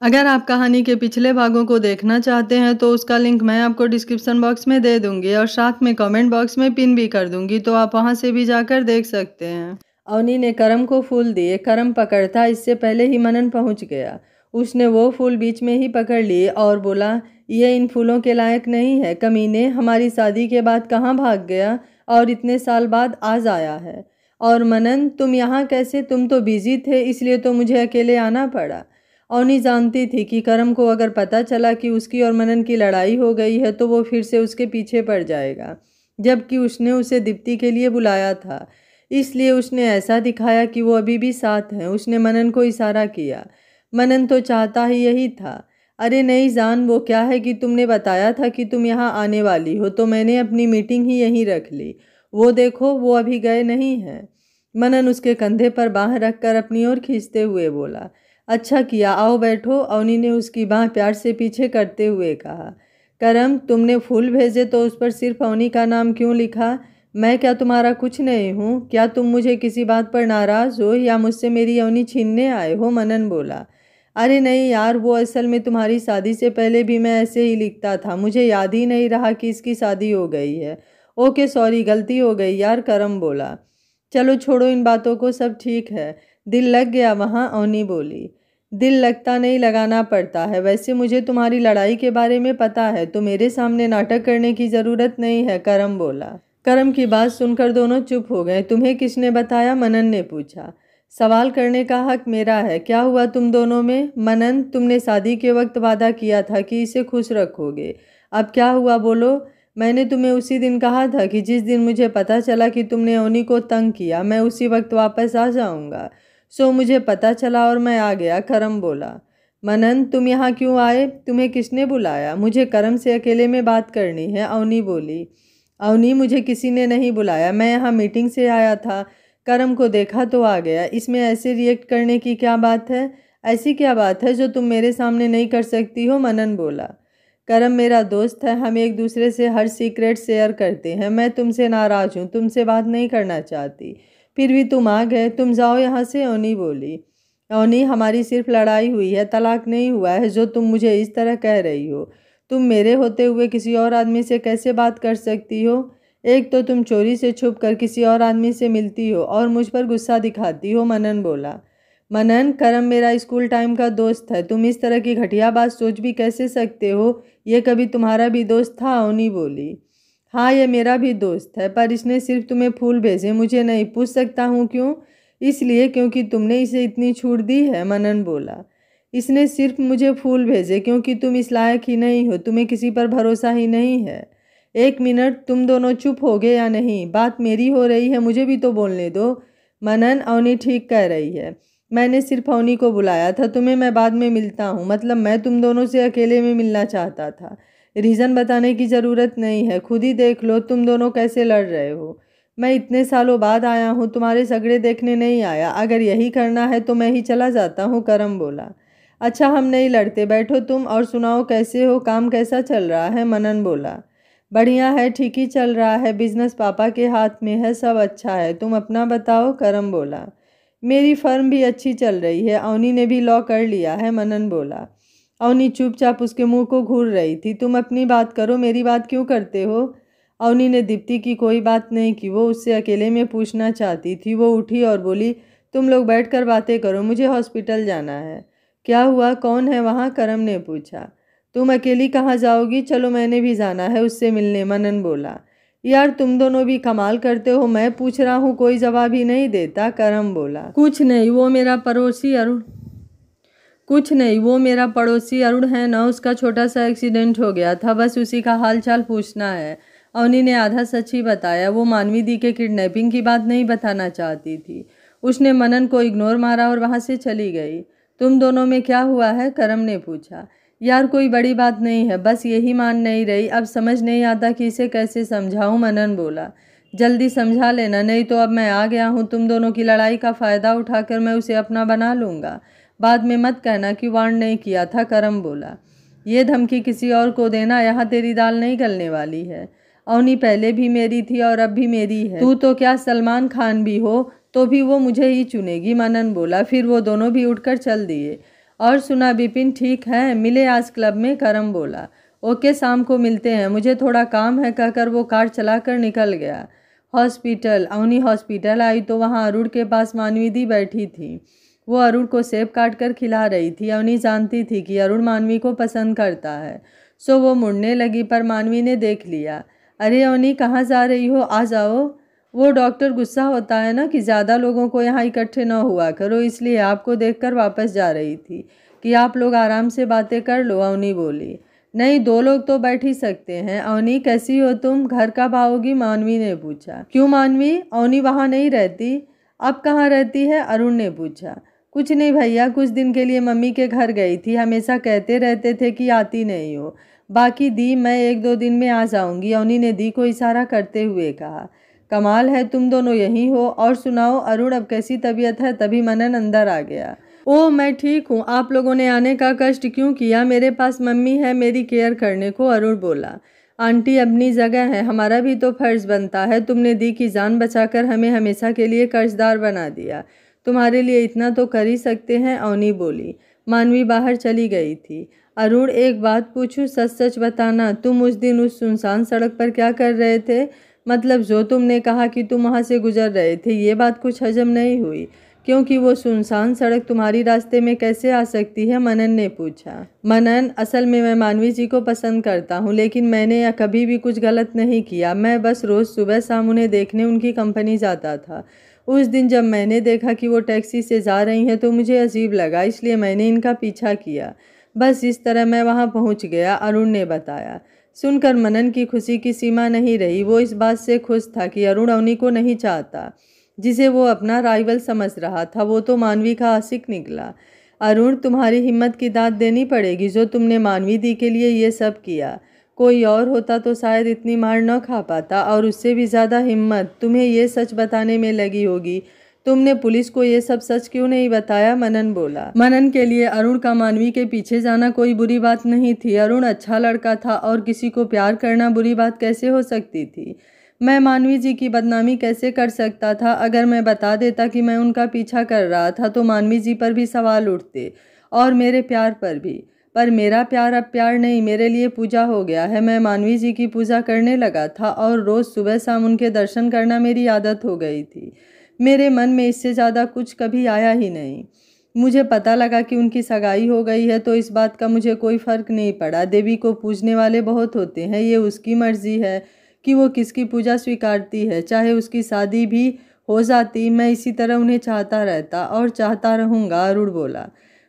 अगर आप कहानी के पिछले भागों को देखना चाहते हैं तो उसका लिंक मैं आपको डिस्क्रिप्शन बॉक्स में दे दूंगी और साथ में कमेंट बॉक्स में पिन भी कर दूंगी, तो आप वहां से भी जाकर देख सकते हैं। अवनी ने करम को फूल दिए। करम पकड़ता इससे पहले ही मनन पहुंच गया। उसने वो फूल बीच में ही पकड़ लिए और बोला, ये इन फूलों के लायक नहीं है। कमीने, हमारी शादी के बाद कहाँ भाग गया और इतने साल बाद आज आया है। और मनन, तुम यहाँ कैसे? तुम तो बिजी थे, इसलिए तो मुझे अकेले आना पड़ा। अवनी जानती थी कि करम को अगर पता चला कि उसकी और मनन की लड़ाई हो गई है तो वो फिर से उसके पीछे पड़ जाएगा, जबकि उसने उसे दीप्ति के लिए बुलाया था। इसलिए उसने ऐसा दिखाया कि वो अभी भी साथ है। उसने मनन को इशारा किया। मनन तो चाहता ही यही था। अरे नहीं जान, वो क्या है कि तुमने बताया था कि तुम यहाँ आने वाली हो, तो मैंने अपनी मीटिंग ही यहीं रख ली। वो देखो, वो अभी गए नहीं हैं। मनन उसके कंधे पर बाह रखकर अपनी ओर खींचते हुए बोला, अच्छा किया, आओ बैठो। अवनी ने उसकी बाह प्यार से पीछे करते हुए कहा। करम, तुमने फूल भेजे तो उस पर सिर्फ अवनी का नाम क्यों लिखा? मैं क्या तुम्हारा कुछ नहीं हूँ? क्या तुम मुझे किसी बात पर नाराज हो या मुझसे मेरी अवनी छीनने आए हो? मनन बोला। अरे नहीं यार, वो असल में तुम्हारी शादी से पहले भी मैं ऐसे ही लिखता था। मुझे याद ही नहीं रहा कि इसकी शादी हो गई है। ओके सॉरी, गलती हो गई यार, करम बोला। चलो छोड़ो इन बातों को, सब ठीक है। दिल लग गया वहाँ? अवनी बोली। दिल लगता नहीं, लगाना पड़ता है। वैसे मुझे तुम्हारी लड़ाई के बारे में पता है, तो मेरे सामने नाटक करने की ज़रूरत नहीं है, करम बोला। करम की बात सुनकर दोनों चुप हो गए। तुम्हें किसने बताया? मनन ने पूछा। सवाल करने का हक मेरा है। क्या हुआ तुम दोनों में? मनन, तुमने शादी के वक्त वादा किया था कि इसे खुश रखोगे। अब क्या हुआ बोलो? मैंने तुम्हें उसी दिन कहा था कि जिस दिन मुझे पता चला कि तुमने अवनी को तंग किया, मैं उसी वक्त वापस आ जाऊंगा। सो मुझे पता चला और मैं आ गया, करम बोला। मनन, तुम यहाँ क्यों आए? तुम्हें किसने बुलाया? मुझे करम से अकेले में बात करनी है, अवनी बोली। अवनी, मुझे किसी ने नहीं बुलाया, मैं यहाँ मीटिंग से आया था। करम को देखा तो आ गया। इसमें ऐसे रिएक्ट करने की क्या बात है? ऐसी क्या बात है जो तुम मेरे सामने नहीं कर सकती हो? मनन बोला। करम मेरा दोस्त है, हम एक दूसरे से हर सीक्रेट शेयर करते हैं। मैं तुमसे नाराज हूँ, तुमसे बात नहीं करना चाहती, फिर भी तुम आ गए। तुम जाओ यहाँ से, अवनी बोली। अवनी, हमारी सिर्फ लड़ाई हुई है, तलाक नहीं हुआ है जो तुम मुझे इस तरह कह रही हो। तुम मेरे होते हुए किसी और आदमी से कैसे बात कर सकती हो? एक तो तुम चोरी से छुप कर किसी और आदमी से मिलती हो और मुझ पर गुस्सा दिखाती हो, मनन बोला। मनन, करम मेरा स्कूल टाइम का दोस्त है, तुम इस तरह की घटिया बात सोच भी कैसे सकते हो? ये कभी तुम्हारा भी दोस्त था? अवनी बोली। हाँ, ये मेरा भी दोस्त है, पर इसने सिर्फ तुम्हें फूल भेजे, मुझे नहीं। पूछ सकता हूँ क्यों? इसलिए क्योंकि तुमने इसे इतनी छूट दी है, मनन बोला। इसने सिर्फ मुझे फूल भेजे क्योंकि तुम इस लायक ही नहीं हो, तुम्हें किसी पर भरोसा ही नहीं है। एक मिनट, तुम दोनों चुप होगे या नहीं? बात मेरी हो रही है, मुझे भी तो बोलने दो। मनन, अवनी ठीक कह रही है। मैंने सिर्फ अवनी को बुलाया था, तुम्हें मैं बाद में मिलता हूँ। मतलब मैं तुम दोनों से अकेले में मिलना चाहता था। रीज़न बताने की ज़रूरत नहीं है, खुद ही देख लो तुम दोनों कैसे लड़ रहे हो। मैं इतने सालों बाद आया हूँ, तुम्हारे झगड़े देखने नहीं आया। अगर यही करना है तो मैं ही चला जाता हूँ, करम बोला। अच्छा, हम नहीं लड़ते, बैठो तुम और सुनाओ कैसे हो, काम कैसा चल रहा है? मनन बोला। बढ़िया है, ठीक ही चल रहा है, बिजनेस पापा के हाथ में है, सब अच्छा है। तुम अपना बताओ, करम बोला। मेरी फर्म भी अच्छी चल रही है, अवनी ने भी लॉ कर लिया है, मनन बोला। अवनी चुपचाप उसके मुंह को घूर रही थी। तुम अपनी बात करो, मेरी बात क्यों करते हो? अवनी ने दीप्ति की कोई बात नहीं की, वो उससे अकेले में पूछना चाहती थी। वो उठी और बोली, तुम लोग बैठकर बातें करो, मुझे हॉस्पिटल जाना है। क्या हुआ, कौन है वहाँ? करम ने पूछा। तुम अकेली कहाँ जाओगी? चलो, मैंने भी जाना है उससे मिलने, मनन बोला। यार तुम दोनों भी कमाल करते हो, मैं पूछ रहा हूँ कोई जवाब ही नहीं देता, करम बोला। कुछ नहीं, वो मेरा पड़ोसी अरुण है ना, उसका छोटा सा एक्सीडेंट हो गया था, बस उसी का हाल चाल पूछना है। अवनी ने आधा सच ही बताया। वो मानवी दी के किडनैपिंग की बात नहीं बताना चाहती थी। उसने मनन को इग्नोर मारा और वहाँ से चली गई। तुम दोनों में क्या हुआ है? करम ने पूछा। यार कोई बड़ी बात नहीं है, बस यही मान नहीं रही, अब समझ नहीं आता कि इसे कैसे समझाऊं, मनन बोला। जल्दी समझा लेना, नहीं तो अब मैं आ गया हूँ, तुम दोनों की लड़ाई का फ़ायदा उठाकर मैं उसे अपना बना लूँगा। बाद में मत कहना कि वार्न नहीं किया था, करम बोला। ये धमकी किसी और को देना, यहाँ तेरी दाल नहीं गलने वाली है। अवनी पहले भी मेरी थी और अब भी मेरी है। तू तो क्या सलमान खान भी हो तो भी वो मुझे ही चुनेगी, मनन बोला। फिर वो दोनों भी उठकर चल दिए। और सुना विपिन ठीक है? मिले आज क्लब में? करम बोला। ओके, शाम को मिलते हैं, मुझे थोड़ा काम है, कहकर वो कार चलाकर निकल गया। हॉस्पिटल। अवनी हॉस्पिटल आई तो वहाँ अरुण के पास मानवी दी बैठी थी। वो अरुण को सेब काट कर खिला रही थी। अवनी जानती थी कि अरुण मानवी को पसंद करता है, सो वो मुड़ने लगी, पर मानवी ने देख लिया। अरे अवनी, कहाँ जा रही हो? आ जाओ। वो डॉक्टर गुस्सा होता है ना कि ज़्यादा लोगों को यहाँ इकट्ठे न हुआ करो, इसलिए आपको देखकर वापस जा रही थी कि आप लोग आराम से बातें कर लो। अवनी बोली। नहीं, 2 लोग तो बैठ ही सकते हैं। अवनी, कैसी हो तुम? घर कब आओगी? मानवी ने पूछा। क्यों मानवी? अवनी वहाँ नहीं रहती। अब कहाँ रहती है? अरुण ने पूछा। कुछ नहीं भैया, कुछ दिन के लिए मम्मी के घर गई थी, हमेशा कहते रहते थे कि आती नहीं हो। बाकी दी, मैं 1-2 दिन में आ जाऊंगी। अवनी ने दी को इशारा करते हुए कहा। कमाल है, तुम दोनों यहीं हो। और सुनाओ अरुण, अब कैसी तबीयत है? तभी मनन अंदर आ गया। ओह, मैं ठीक हूँ। आप लोगों ने आने का कष्ट क्यों किया? मेरे पास मम्मी है मेरी केयर करने को। अरुण बोला। आंटी अपनी जगह है, हमारा भी तो फर्ज बनता है। तुमने दी की जान बचाकर हमें हमेशा के लिए कर्जदार बना दिया, तुम्हारे लिए इतना तो कर ही सकते हैं। अवनी बोली। मानवी बाहर चली गई थी। अरुण, एक बात पूछूं? सच सच बताना, तुम उस दिन उस सुनसान सड़क पर क्या कर रहे थे? मतलब जो तुमने कहा कि तुम वहाँ से गुजर रहे थे, ये बात कुछ हजम नहीं हुई, क्योंकि वो सुनसान सड़क तुम्हारी रास्ते में कैसे आ सकती है? मनन ने पूछा। मनन, असल में मैं मानवी जी को पसंद करता हूँ, लेकिन मैंने कभी भी कुछ गलत नहीं किया। मैं बस रोज़ सुबह शाम उन्हें देखने उनकी कंपनी जाता था। उस दिन जब मैंने देखा कि वो टैक्सी से जा रही हैं तो मुझे अजीब लगा, इसलिए मैंने इनका पीछा किया। बस इस तरह मैं वहाँ पहुँच गया। अरुण ने बताया। सुनकर मनन की खुशी की सीमा नहीं रही। वो इस बात से खुश था कि अरुण अवनी को नहीं चाहता, जिसे वो अपना राइवल समझ रहा था। वो तो मानवी का आशिक निकला। अरुण, तुम्हारी हिम्मत की दाद देनी पड़ेगी, जो तुमने मानवी दी के लिए ये सब किया। कोई और होता तो शायद इतनी मार न खा पाता, और उससे भी ज़्यादा हिम्मत तुम्हें ये सच बताने में लगी होगी। तुमने पुलिस को ये सब सच क्यों नहीं बताया? मनन बोला। मनन के लिए अरुण का मानवी के पीछे जाना कोई बुरी बात नहीं थी। अरुण अच्छा लड़का था, और किसी को प्यार करना बुरी बात कैसे हो सकती थी? मैं मानवी जी की बदनामी कैसे कर सकता था? अगर मैं बता देता कि मैं उनका पीछा कर रहा था तो मानवी जी पर भी सवाल उठते, और मेरे प्यार पर भी। पर मेरा प्यार अब प्यार नहीं, मेरे लिए पूजा हो गया है। मैं मानवी जी की पूजा करने लगा था, और रोज़ सुबह शाम उनके दर्शन करना मेरी आदत हो गई थी। मेरे मन में इससे ज़्यादा कुछ कभी आया ही नहीं। मुझे पता लगा कि उनकी सगाई हो गई है तो इस बात का मुझे कोई फ़र्क नहीं पड़ा। देवी को पूजने वाले बहुत होते हैं, ये उसकी मर्जी है कि वो किसकी पूजा स्वीकारती है। चाहे उसकी शादी भी हो जाती, मैं इसी तरह उन्हें चाहता रहता और चाहता रहूँगा। अरुण बोला।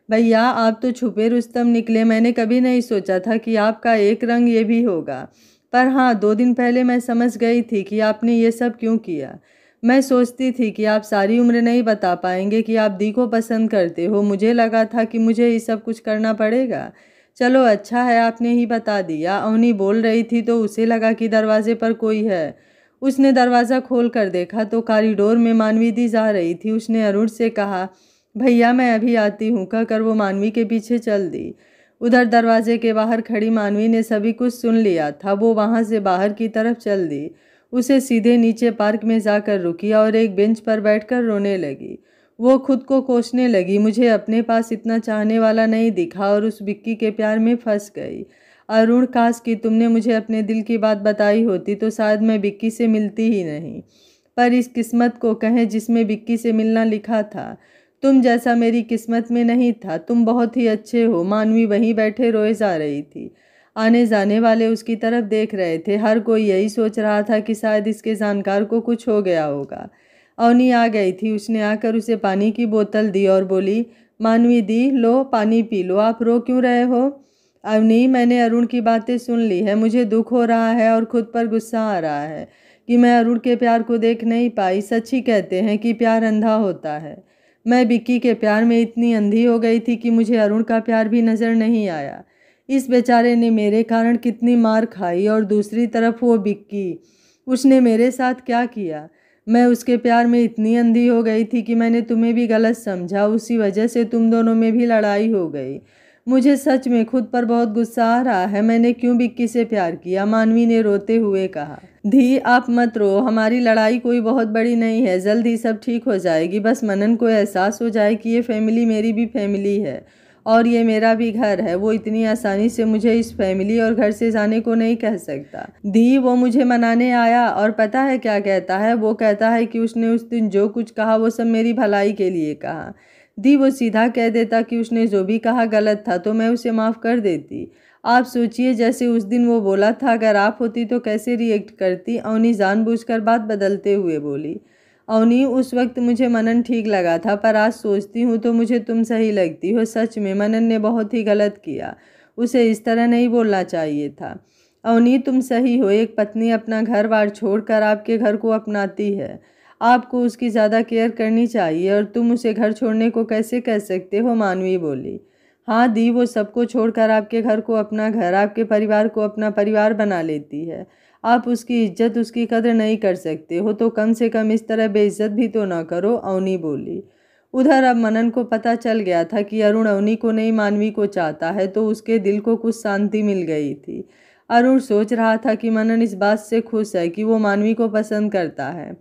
भैया, आप तो छुपे रुस्तम निकले। मैंने कभी नहीं सोचा था कि आपका एक रंग ये भी होगा। पर हाँ, 2 दिन पहले मैं समझ गई थी कि आपने ये सब क्यों किया। मैं सोचती थी कि आप सारी उम्र नहीं बता पाएंगे कि आप दी को पसंद करते हो। मुझे लगा था कि मुझे ये सब कुछ करना पड़ेगा। चलो अच्छा है आपने ही बता दिया। अवनी बोल रही थी तो उसे लगा कि दरवाजे पर कोई है। उसने दरवाज़ा खोल कर देखा तो कॉरिडोर में मानवी दी जा रही थी। उसने अरुण से कहा, भैया मैं अभी आती हूँ, कहकर वो मानवी के पीछे चल दी। उधर दरवाजे के बाहर खड़ी मानवी ने सभी कुछ सुन लिया था। वो वहाँ से बाहर की तरफ चल दी। उसे सीधे नीचे पार्क में जाकर रुकी और एक बेंच पर बैठकर रोने लगी। वो खुद को कोसने लगी, मुझे अपने पास इतना चाहने वाला नहीं दिखा और उस विक्की के प्यार में फंस गई। अरुण, काश कि तुमने मुझे अपने दिल की बात बताई होती तो शायद मैं विक्की से मिलती ही नहीं। पर इस किस्मत को कहें जिसमें विक्की से मिलना लिखा था। तुम जैसा मेरी किस्मत में नहीं था। तुम बहुत ही अच्छे हो। मानवी वहीं बैठे रोए जा रही थी। आने जाने वाले उसकी तरफ देख रहे थे। हर कोई यही सोच रहा था कि शायद इसके जानकार को कुछ हो गया होगा। अवनी आ गई थी। उसने आकर उसे पानी की बोतल दी और बोली, मानवी दी, लो पानी पी लो। आप रो क्यों रहे हो? अवनी, मैंने अरुण की बातें सुन ली है। मुझे दुख हो रहा है और खुद पर गुस्सा आ रहा है कि मैं अरुण के प्यार को देख नहीं पाई। सच ही कहते हैं कि प्यार अंधा होता है। मैं विक्की के प्यार में इतनी अंधी हो गई थी कि मुझे अरुण का प्यार भी नज़र नहीं आया। इस बेचारे ने मेरे कारण कितनी मार खाई, और दूसरी तरफ वो विक्की, उसने मेरे साथ क्या किया। मैं उसके प्यार में इतनी अंधी हो गई थी कि मैंने तुम्हें भी गलत समझा। उसी वजह से तुम दोनों में भी लड़ाई हो गई। मुझे सच में खुद पर बहुत गुस्सा आ रहा है। मैंने क्यों विक्की से प्यार किया? मानवी ने रोते हुए कहा। धी, आप मत रो। हमारी लड़ाई कोई बहुत बड़ी नहीं है, जल्द ही सब ठीक हो जाएगी। बस मनन को एहसास हो जाए कि ये फैमिली मेरी भी फैमिली है और ये मेरा भी घर है। वो इतनी आसानी से मुझे इस फैमिली और घर से जाने को नहीं कह सकता। दी वो मुझे मनाने आया और पता है क्या कहता है? वो कहता है कि उसने उस दिन जो कुछ कहा वो सब मेरी भलाई के लिए कहा। दी वो सीधा कह देता कि उसने जो भी कहा गलत था तो मैं उसे माफ़ कर देती। आप सोचिए, जैसे उस दिन वो बोला था, अगर आप होती तो कैसे रिएक्ट करती? अवनी जानबूझकर बात बदलते हुए बोली। अवनी, उस वक्त मुझे मनन ठीक लगा था, पर आज सोचती हूँ तो मुझे तुम सही लगती हो। सच में मनन ने बहुत ही गलत किया, उसे इस तरह नहीं बोलना चाहिए था। अवनी, तुम सही हो। एक पत्नी अपना घर बार छोड़कर आपके घर को अपनाती है, आपको उसकी ज़्यादा केयर करनी चाहिए, और तुम उसे घर छोड़ने को कैसे कह सकते हो? मानवी बोली। हाँ दी, वो सबको छोड़कर आपके घर को अपना घर, आपके परिवार को अपना परिवार बना लेती है। आप उसकी इज्जत, उसकी कदर नहीं कर सकते हो तो कम से कम इस तरह बेइज्जत भी तो ना करो। अवनी बोली। उधर अब मनन को पता चल गया था कि अरुण अवनी को नहीं मानवी को चाहता है, तो उसके दिल को कुछ शांति मिल गई थी। अरुण सोच रहा था कि मनन इस बात से खुश है कि वो मानवी को पसंद करता है।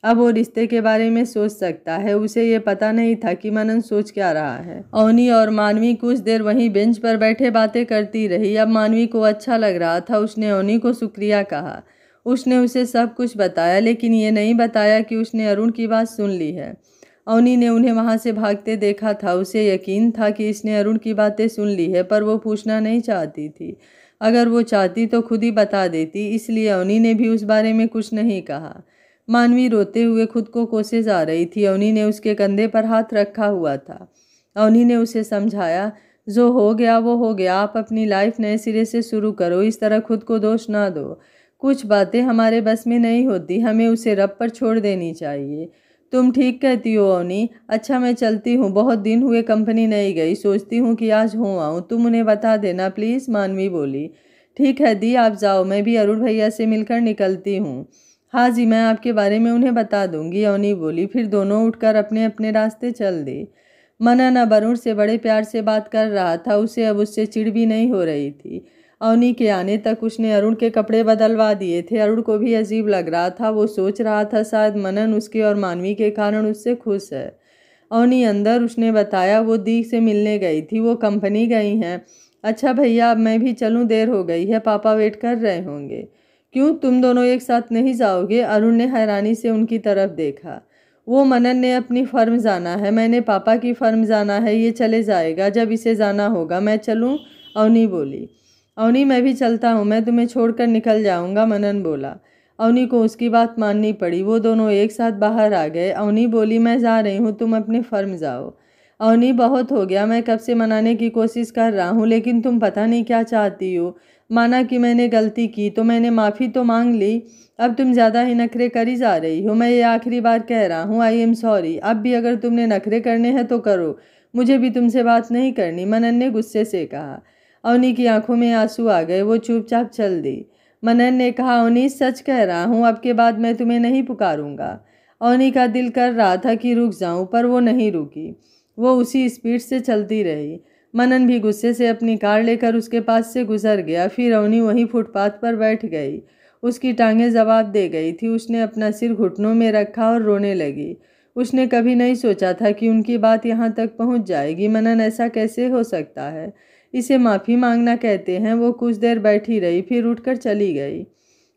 अब वो रिश्ते के बारे में सोच सकता है। उसे ये पता नहीं था कि मनन सोच क्या रहा है। अवनी और मानवी कुछ देर वहीं बेंच पर बैठे बातें करती रही। अब मानवी को अच्छा लग रहा था। उसने अवनी को शुक्रिया कहा। उसने उसे सब कुछ बताया, लेकिन ये नहीं बताया कि उसने अरुण की बात सुन ली है। अवनी ने उन्हें वहां से भागते देखा था। उसे यकीन था कि इसने अरुण की बातें सुन ली है, पर वो पूछना नहीं चाहती थी। अगर वो चाहती तो खुद ही बता देती, इसलिए अवनी ने भी उस बारे में कुछ नहीं कहा। मानवी रोते हुए खुद को कोसे जा रही थी। अवनी ने उसके कंधे पर हाथ रखा हुआ था। अवनी ने उसे समझाया, जो हो गया वो हो गया, आप अपनी लाइफ नए सिरे से शुरू करो, इस तरह खुद को दोष ना दो। कुछ बातें हमारे बस में नहीं होती, हमें उसे रब पर छोड़ देनी चाहिए। तुम ठीक कहती हो अवनी। अच्छा मैं चलती हूँ, बहुत दिन हुए कंपनी नहीं गई, सोचती हूँ कि आज हो आऊँ। तुम उन्हें बता देना प्लीज़। मानवी बोली। ठीक है दी, आप जाओ, मैं भी अरुण भैया से मिलकर निकलती हूँ। हाँ जी, मैं आपके बारे में उन्हें बता दूंगी। अवनी बोली। फिर दोनों उठकर अपने अपने रास्ते चल दी। मनन अब अरुण से बड़े प्यार से बात कर रहा था। उसे अब उससे चिढ़ भी नहीं हो रही थी। अवनी के आने तक उसने अरुण के कपड़े बदलवा दिए थे। अरुण को भी अजीब लग रहा था। वो सोच रहा था शायद मनन उसके और मानवी के कारण उससे खुश है। अवनी अंदर, उसने बताया वो दी से मिलने गई थी, वो कंपनी गई हैं। अच्छा भैया, अब मैं भी चलूँ? देर हो गई है, पापा वेट कर रहे होंगे। क्यों, तुम दोनों एक साथ नहीं जाओगे? अरुण ने हैरानी से उनकी तरफ देखा। वो मनन ने अपनी फर्म जाना है, मैंने पापा की फर्म जाना है, ये चले जाएगा जब इसे जाना होगा। मैं चलूं? अवनी बोली। अवनी, मैं भी चलता हूँ, मैं तुम्हें छोड़कर निकल जाऊंगा, मनन बोला। अवनी को उसकी बात माननी पड़ी। वो दोनों एक साथ बाहर आ गए। अवनी बोली, मैं जा रही हूँ, तुम अपने फर्म जाओ। अवनी, बहुत हो गया, मैं कब से मनाने की कोशिश कर रहा हूँ, लेकिन तुम पता नहीं क्या चाहती हो। माना कि मैंने गलती की तो मैंने माफ़ी तो मांग ली, अब तुम ज़्यादा ही नखरे करी जा रही हो। मैं ये आखिरी बार कह रहा हूँ, आई एम सॉरी। अब भी अगर तुमने नखरे करने हैं तो करो, मुझे भी तुमसे बात नहीं करनी, मनन ने गुस्से से कहा। अवनी की आंखों में आंसू आ गए। वो चुपचाप चल दी। मनन ने कहा, अवनी सच कह रहा हूँ, अब के बाद मैं तुम्हें नहीं पुकारूंगा। अवनी का दिल कर रहा था कि रुक जाऊं, पर वो नहीं रुकी। वो उसी स्पीड से चलती रही। मनन भी गुस्से से अपनी कार लेकर उसके पास से गुजर गया। फिर अवनी वहीं फुटपाथ पर बैठ गई। उसकी टांगें जवाब दे गई थी। उसने अपना सिर घुटनों में रखा और रोने लगी। उसने कभी नहीं सोचा था कि उनकी बात यहाँ तक पहुँच जाएगी। मनन, ऐसा कैसे हो सकता है? इसे माफ़ी मांगना कहते हैं। वो कुछ देर बैठी रही, फिर उठकर चली गई।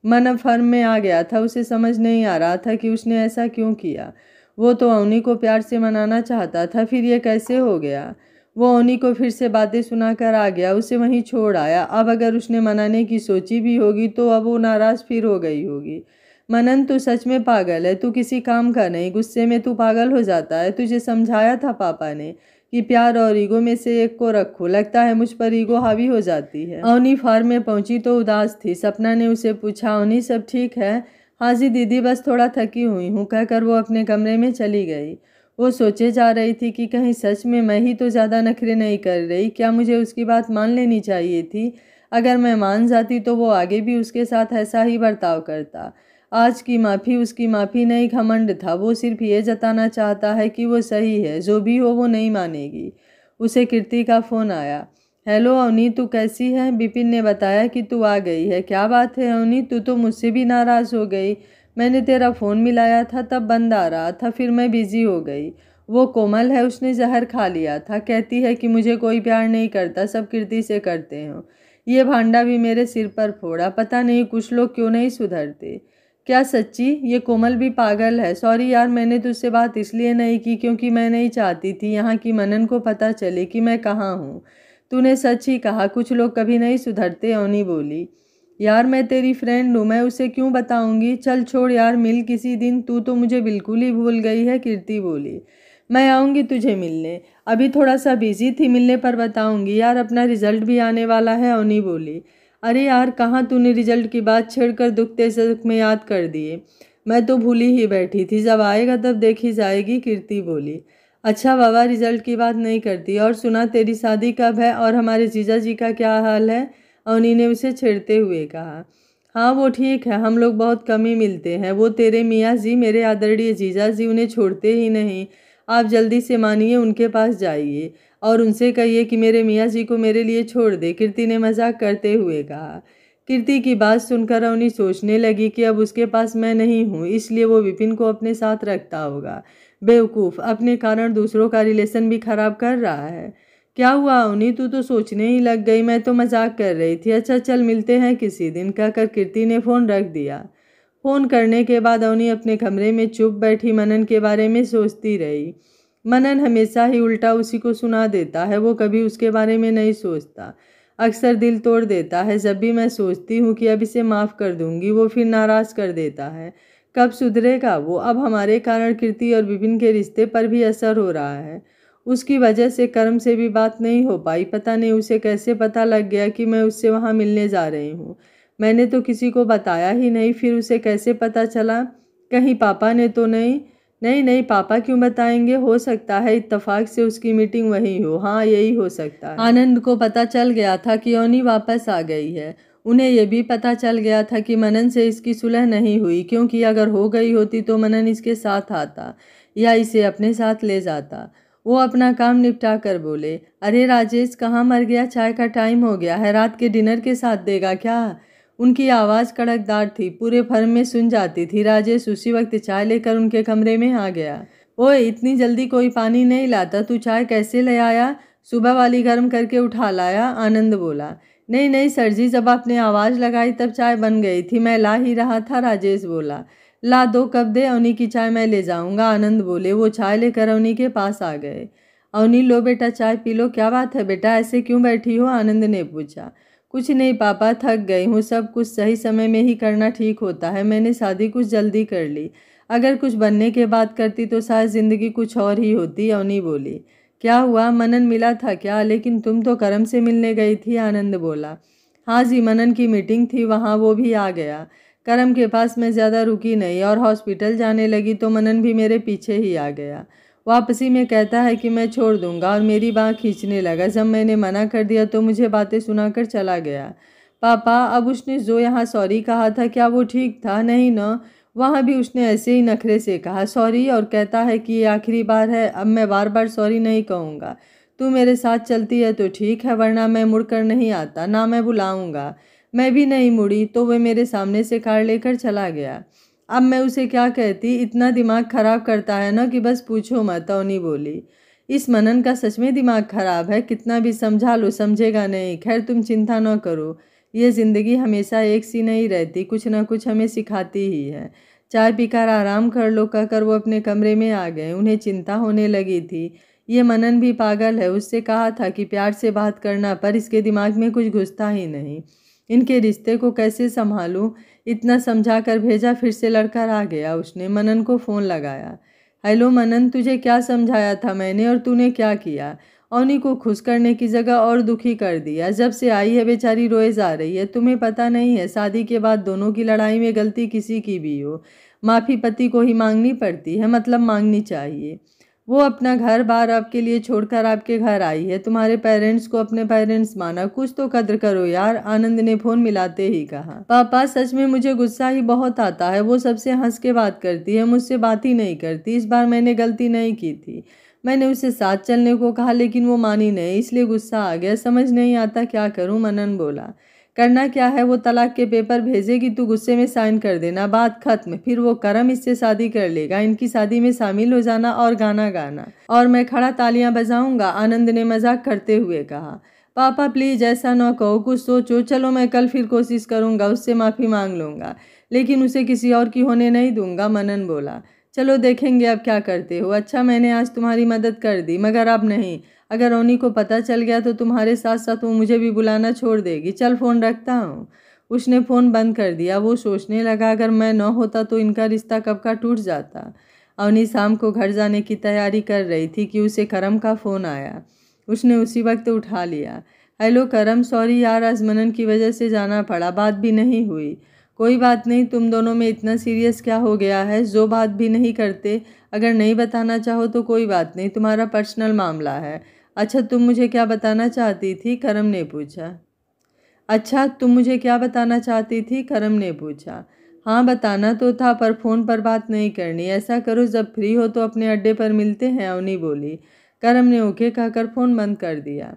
मन फर्म में आ गया था। उसे समझ नहीं आ रहा था कि उसने ऐसा क्यों किया। वो तो अवनी को प्यार से मनाना चाहता था, फिर ये कैसे हो गया? वो अवनी को फिर से बातें सुनाकर आ गया, उसे वहीं छोड़ आया। अब अगर उसने मनाने की सोची भी होगी तो अब वो नाराज़ फिर हो गई होगी। मनन, तू सच में पागल है, तू किसी काम का नहीं, गुस्से में तू पागल हो जाता है। तुझे समझाया था पापा ने कि प्यार और ईगो में से एक को रखो, लगता है मुझ पर ईगो हावी हो जाती है। अवनी फार्म में पहुंची तो उदास थी। सपना ने उसे पूछा, अवनी सब ठीक है? हाँ जी दीदी, बस थोड़ा थकी हुई हूँ, कहकर वो अपने कमरे में चली गई। वो सोचे जा रही थी कि कहीं सच में मैं ही तो ज़्यादा नखरे नहीं कर रही, क्या मुझे उसकी बात मान लेनी चाहिए थी? अगर मैं मान जाती तो वो आगे भी उसके साथ ऐसा ही बर्ताव करता। आज की माफ़ी उसकी माफ़ी नहीं, घमंड था। वो सिर्फ ये जताना चाहता है कि वो सही है, जो भी हो वो नहीं मानेगी। उसे कीर्ति का फ़ोन आया। हेलो अवनी, तू कैसी है? बिपिन ने बताया कि तू आ गई है। क्या बात है अवनी, तू तो मुझसे भी नाराज़ हो गई। मैंने तेरा फ़ोन मिलाया था तब बंद आ रहा था, फिर मैं बिज़ी हो गई। वो कोमल है, उसने जहर खा लिया था। कहती है कि मुझे कोई प्यार नहीं करता, सब कीर्ति से करते हो। ये भांडा भी मेरे सिर पर फोड़ा। पता नहीं कुछ लोग क्यों नहीं सुधरते। क्या सच्ची? ये कोमल भी पागल है। सॉरी यार, मैंने तुझसे बात इसलिए नहीं की क्योंकि मैं नहीं चाहती थी यहाँ की मनन को पता चले कि मैं कहाँ हूँ। तूने सच ही कहा, कुछ लोग कभी नहीं सुधरते, अवनी बोली। यार मैं तेरी फ्रेंड हूँ, मैं उसे क्यों बताऊंगी? चल छोड़ यार, मिल किसी दिन। तू तो मुझे बिल्कुल ही भूल गई है, कीर्ति बोली। मैं आऊँगी तुझे मिलने, अभी थोड़ा सा बिजी थी, मिलने पर बताऊंगी। यार अपना रिजल्ट भी आने वाला है, अवनी बोली। अरे यार कहाँ, तूने रिजल्ट की बात छेड़कर दुखते सुख में याद कर दिए। मैं तो भूली ही बैठी थी, जब आएगा तब देखी जाएगी, कीर्ति बोली। अच्छा बाबा, रिजल्ट की बात नहीं करती। और सुना, तेरी शादी कब है और हमारे जीजा जी का क्या हाल है? अवनी ने उसे छेड़ते हुए कहा। हाँ वो ठीक है, हम लोग बहुत कम ही मिलते हैं। वो तेरे मियाँ जी, मेरे आदरणीय जीजा जी, उन्हें छोड़ते ही नहीं। आप जल्दी से मानिए, उनके पास जाइए और उनसे कहिए कि मेरे मियाँ जी को मेरे लिए छोड़ दे, कीर्ति ने मजाक करते हुए कहा। कीर्ति की बात सुनकर अवनी सोचने लगी कि अब उसके पास मैं नहीं हूँ, इसलिए वो विपिन को अपने साथ रखता होगा। बेवकूफ़, अपने कारण दूसरों का रिलेशन भी खराब कर रहा है। क्या हुआ अवनी, तू तो सोचने ही लग गई। मैं तो मजाक कर रही थी। अच्छा चल मिलते हैं किसी दिन, कहकर कीर्ति ने फ़ोन रख दिया। फ़ोन करने के बाद अवनी अपने कमरे में चुप बैठी मनन के बारे में सोचती रही। मनन हमेशा ही उल्टा उसी को सुना देता है, वो कभी उसके बारे में नहीं सोचता। अक्सर दिल तोड़ देता है। जब भी मैं सोचती हूँ कि अब इसे माफ़ कर दूंगी, वो फिर नाराज़ कर देता है। कब सुधरेगा वो? अब हमारे कारण कीर्ति और विपिन के रिश्ते पर भी असर हो रहा है। उसकी वजह से कर्म से भी बात नहीं हो पाई। पता नहीं उसे कैसे पता लग गया कि मैं उससे वहाँ मिलने जा रही हूँ। मैंने तो किसी को बताया ही नहीं, फिर उसे कैसे पता चला? कहीं पापा ने तो नहीं? नहीं नहीं, पापा क्यों बताएंगे? हो सकता है इत्तेफाक से उसकी मीटिंग वहीं हो। हाँ यही हो सकता है। आनंद को पता चल गया था कि अवनी वापस आ गई है। उन्हें यह भी पता चल गया था कि मनन से इसकी सुलह नहीं हुई, क्योंकि अगर हो गई होती तो मनन इसके साथ आता या इसे अपने साथ ले जाता। वो अपना काम निपटा कर बोले, अरे राजेश कहाँ मर गया? चाय का टाइम हो गया है, रात के डिनर के साथ देगा क्या? उनकी आवाज़ कड़कदार थी, पूरे फर्म में सुन जाती थी। राजेश उसी वक्त चाय लेकर उनके कमरे में आ गया। ओए इतनी जल्दी कोई पानी नहीं लाता, तू चाय कैसे ले आया? सुबह वाली गर्म करके उठा लाया, आनंद बोला। नहीं नहीं सर जी, जब आपने आवाज़ लगाई तब चाय बन गई थी, मैं ला ही रहा था, राजेश बोला। ला 2 कप दे, अवनी की चाय मैं ले जाऊंगा, आनंद बोले। वो चाय लेकर अवनी के पास आ गए। अवनी लो बेटा चाय पी लो। क्या बात है बेटा, ऐसे क्यों बैठी हो? आनंद ने पूछा। कुछ नहीं पापा, थक गई हूँ। सब कुछ सही समय में ही करना ठीक होता है। मैंने शादी कुछ जल्दी कर ली। अगर कुछ बनने के बाद करती तो शायद ज़िंदगी कुछ और ही होती, अवनी बोली। क्या हुआ, मनन मिला था क्या? लेकिन तुम तो करम से मिलने गई थी, आनंद बोला। हाँ जी, मनन की मीटिंग थी वहाँ, वो भी आ गया। करम के पास मैं ज़्यादा रुकी नहीं और हॉस्पिटल जाने लगी तो मनन भी मेरे पीछे ही आ गया। वापसी में कहता है कि मैं छोड़ दूंगा और मेरी बाँह खींचने लगा। जब मैंने मना कर दिया तो मुझे बातें सुनाकर चला गया। पापा, अब उसने जो यहाँ सॉरी कहा था, क्या वो ठीक था? नहीं ना, वहाँ भी उसने ऐसे ही नखरे से कहा सॉरी और कहता है कि ये आखिरी बार है, अब मैं बार बार सॉरी नहीं कहूँगा। तू मेरे साथ चलती है तो ठीक है, वरना मैं मुड़कर नहीं आता, ना मैं बुलाऊँगा। मैं भी नहीं मुड़ी तो वह मेरे सामने से कार लेकर चला गया। अब मैं उसे क्या कहती, इतना दिमाग खराब करता है ना कि बस पूछो मत, अवनी बोली। इस मनन का सच में दिमाग खराब है, कितना भी समझा लो समझेगा नहीं। खैर तुम चिंता न करो, ये ज़िंदगी हमेशा एक सी नहीं रहती, कुछ ना कुछ हमें सिखाती ही है। चाय पीकर आराम कर लो, कहकर वो अपने कमरे में आ गए। उन्हें चिंता होने लगी थी, ये मनन भी पागल है। उससे कहा था कि प्यार से बात करना, पर इसके दिमाग में कुछ घुसता ही नहीं। इनके रिश्ते को कैसे संभालूं? इतना समझा कर भेजा, फिर से लड़कर आ गया। उसने मनन को फ़ोन लगाया। हेलो मनन, तुझे क्या समझाया था मैंने और तूने क्या किया? अवनी को खुश करने की जगह और दुखी कर दिया। जब से आई है बेचारी रोए जा रही है। तुम्हें पता नहीं है, शादी के बाद दोनों की लड़ाई में गलती किसी की भी हो, माफ़ी पति को ही मांगनी पड़ती है, मतलब मांगनी चाहिए। वो अपना घर बार आपके लिए छोड़कर आपके घर आई है। तुम्हारे पेरेंट्स को अपने पेरेंट्स माना, कुछ तो कद्र करो यार, आनंद ने फ़ोन मिलाते ही कहा। पापा सच में मुझे गुस्सा ही बहुत आता है। वो सबसे हंस के बात करती है, मुझसे बात ही नहीं करती। इस बार मैंने गलती नहीं की थी, मैंने उसे साथ चलने को कहा लेकिन वो मानी नहीं, इसलिए गुस्सा आ गया। समझ नहीं आता क्या करूं, मनन बोला। करना क्या है, वो तलाक के पेपर भेजेगी, तू गुस्से में साइन कर देना, बात खत्म। फिर वो करम इससे शादी कर लेगा, इनकी शादी में शामिल हो जाना और गाना गाना, और मैं खड़ा तालियां बजाऊंगा। आनंद ने मजाक करते हुए कहा। पापा प्लीज ऐसा न कहो, कुछ सोचो। चलो मैं कल फिर कोशिश करूंगा, उससे माफ़ी मांग लूंगा, लेकिन उसे किसी और की होने नहीं दूंगा। मनन बोला। चलो देखेंगे अब क्या करते हो। अच्छा मैंने आज तुम्हारी मदद कर दी, मगर अब नहीं। अगर ओनी को पता चल गया तो तुम्हारे साथ साथ वो मुझे भी बुलाना छोड़ देगी। चल फ़ोन रखता हूँ। उसने फ़ोन बंद कर दिया। वो सोचने लगा अगर मैं न होता तो इनका रिश्ता कब का टूट जाता। अवनी शाम को घर जाने की तैयारी कर रही थी कि उसे करम का फ़ोन आया। उसने उसी वक्त उठा लिया। हेलो करम, सॉरी यार, आज मनन की वजह से जाना पड़ा, बात भी नहीं हुई। कोई बात नहीं, तुम दोनों में इतना सीरियस क्या हो गया है जो बात भी नहीं करते। अगर नहीं बताना चाहो तो कोई बात नहीं, तुम्हारा पर्सनल मामला है। अच्छा तुम मुझे क्या बताना चाहती थी, करम ने पूछा। करम ने पूछा। हाँ बताना तो था, पर फ़ोन पर बात नहीं करनी। ऐसा करो जब फ्री हो तो अपने अड्डे पर मिलते हैं, अवनी बोली। करम ने ओके कहकर फ़ोन बंद कर दिया।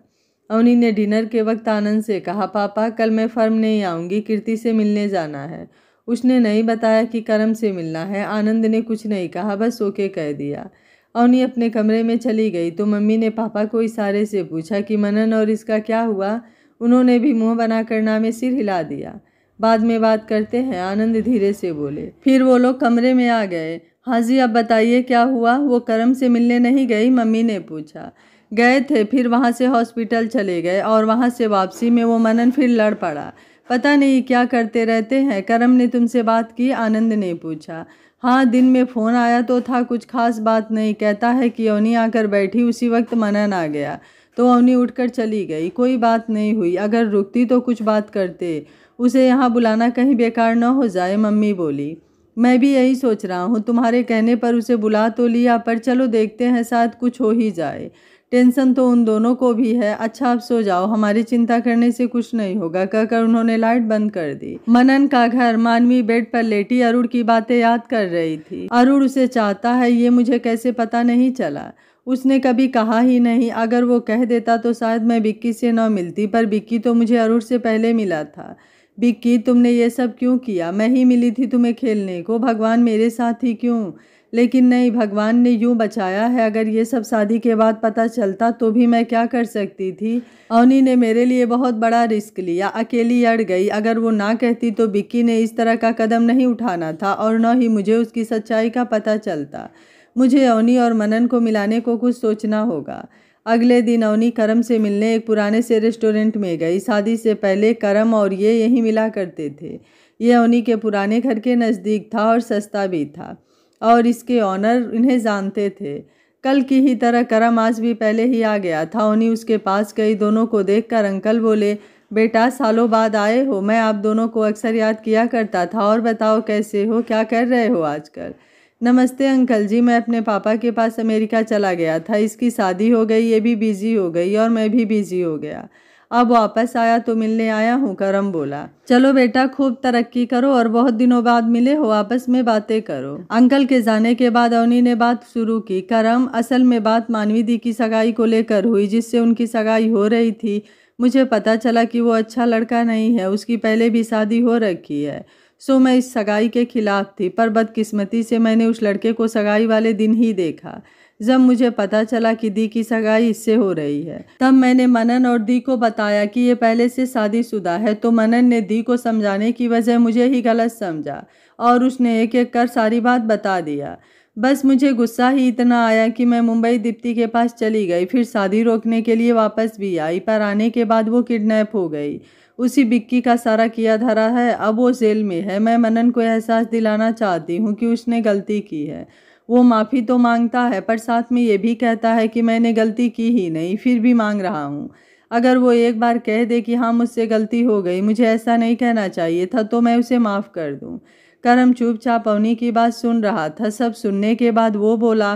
अवनी ने डिनर के वक्त आनंद से कहा, पापा कल मैं फर्म नहीं आऊँगी, कीर्ति से मिलने जाना है। उसने नहीं बताया कि करम से मिलना है। आनंद ने कुछ नहीं कहा, बस ओके कह दिया। अवनी अपने कमरे में चली गई तो मम्मी ने पापा को इशारे से पूछा कि मनन और इसका क्या हुआ। उन्होंने भी मुंह बनाकर ना में सिर हिला दिया। बाद में बात करते हैं, आनंद धीरे से बोले। फिर वो लोग कमरे में आ गए। हाँ जी अब बताइए क्या हुआ। वो करम से मिलने नहीं गई, मम्मी ने पूछा। गए थे, फिर वहाँ से हॉस्पिटल चले गए और वहाँ से वापसी में वो मनन फिर लड़ पड़ा। पता नहीं क्या करते रहते हैं। करम ने तुमसे बात की, आनंद ने पूछा। हाँ दिन में फ़ोन आया तो था, कुछ खास बात नहीं। कहता है कि अवनी आकर बैठी, उसी वक्त मनन आ गया तो अवनी उठकर चली गई। कोई बात नहीं हुई, अगर रुकती तो कुछ बात करते। उसे यहाँ बुलाना कहीं बेकार न हो जाए, मम्मी बोली। मैं भी यही सोच रहा हूँ, तुम्हारे कहने पर उसे बुला तो लिया, पर चलो देखते हैं, शायद कुछ हो ही जाए। टेंशन तो उन दोनों को भी है। अच्छा आप सो जाओ, हमारी चिंता करने से कुछ नहीं होगा, कहकर उन्होंने लाइट बंद कर दी। मनन का घर। मानवी बेड पर लेटी अरुण की बातें याद कर रही थी। अरुण उसे चाहता है, ये मुझे कैसे पता नहीं चला। उसने कभी कहा ही नहीं। अगर वो कह देता तो शायद मैं बिक्की से न मिलती, पर बिक्की तो मुझे अरुण से पहले मिला था। बिक्की तुमने ये सब क्यों किया। मैं ही मिली थी तुम्हें खेलने को, भगवान मेरे साथ ही क्यों। लेकिन नहीं, भगवान ने यूं बचाया है। अगर ये सब शादी के बाद पता चलता तो भी मैं क्या कर सकती थी। अवनी ने मेरे लिए बहुत बड़ा रिस्क लिया, अकेली अड़ गई। अगर वो ना कहती तो बिक्की ने इस तरह का कदम नहीं उठाना था और न ही मुझे उसकी सच्चाई का पता चलता। मुझे अवनी और मनन को मिलाने को कुछ सोचना होगा। अगले दिन अवनी करम से मिलने एक पुराने से रेस्टोरेंट में गई। शादी से पहले करम और ये यहीं मिला करते थे। ये अवनी के पुराने घर के नज़दीक था और सस्ता भी था, और इसके ऑनर इन्हें जानते थे। कल की ही तरह करम आज भी पहले ही आ गया था। अवनी उसके पास गई। दोनों को देखकर अंकल बोले, बेटा सालों बाद आए हो, मैं आप दोनों को अक्सर याद किया करता था। और बताओ कैसे हो, क्या कर रहे हो आजकल। नमस्ते अंकल जी, मैं अपने पापा के पास अमेरिका चला गया था। इसकी शादी हो गई, ये भी बिजी हो गई और मैं भी बिजी हो गया। अब वापस आया तो मिलने आया हूँ, करम बोला। चलो बेटा खूब तरक्की करो और बहुत दिनों बाद मिले हो, आपस में बातें करो। अंकल के जाने के बाद अवनी ने बात शुरू की। करम, असल में बात मानवी दी की सगाई को लेकर हुई, जिससे उनकी सगाई हो रही थी। मुझे पता चला कि वो अच्छा लड़का नहीं है, उसकी पहले भी शादी हो रखी है। सो मैं इस सगाई के खिलाफ थी, पर बदकिस्मती से मैंने उस लड़के को सगाई वाले दिन ही देखा। जब मुझे पता चला कि दी की सगाई इससे हो रही है, तब मैंने मनन और दी को बताया कि ये पहले से शादीशुदा है। तो मनन ने दी को समझाने की वजह मुझे ही गलत समझा और उसने एक एक कर सारी बात बता दिया। बस मुझे गुस्सा ही इतना आया कि मैं मुंबई दीप्ति के पास चली गई। फिर शादी रोकने के लिए वापस भी आई, पर आने के बाद वो किडनैप हो गई। उसी बिक्की का सारा किया धरा है, अब वो जेल में है। मैं मनन को एहसास दिलाना चाहती हूँ कि उसने गलती की है। वो माफ़ी तो मांगता है, पर साथ में ये भी कहता है कि मैंने गलती की ही नहीं, फिर भी मांग रहा हूँ। अगर वो एक बार कह दे कि हाँ मुझसे गलती हो गई, मुझे ऐसा नहीं कहना चाहिए था, तो मैं उसे माफ़ कर दूँ। करम चुपचाप अवनी की बात सुन रहा था। सब सुनने के बाद वो बोला,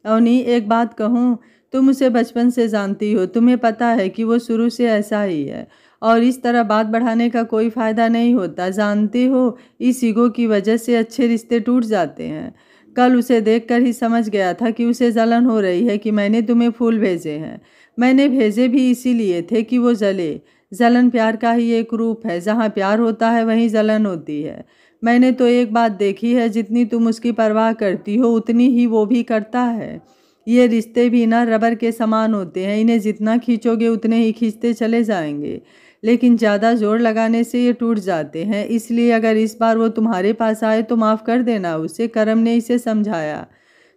अवनी एक बात कहूँ, तुम उसे बचपन से जानती हो, तुम्हें पता है कि वो शुरू से ऐसा ही है और इस तरह बात बढ़ाने का कोई फ़ायदा नहीं होता। जानती हो, इस ईगो की वजह से अच्छे रिश्ते टूट जाते हैं। कल उसे देखकर ही समझ गया था कि उसे जलन हो रही है कि मैंने तुम्हें फूल भेजे हैं। मैंने भेजे भी इसीलिए थे कि वो जले। जलन प्यार का ही एक रूप है। जहाँ प्यार होता है वहीं जलन होती है। मैंने तो एक बात देखी है, जितनी तुम उसकी परवाह करती हो उतनी ही वो भी करता है। ये रिश्ते भी ना रबर के समान होते हैं, इन्हें जितना खींचोगे उतने ही खींचते चले जाएंगे, लेकिन ज़्यादा जोर लगाने से ये टूट जाते हैं। इसलिए अगर इस बार वो तुम्हारे पास आए तो माफ़ कर देना उसे, करम ने इसे समझाया।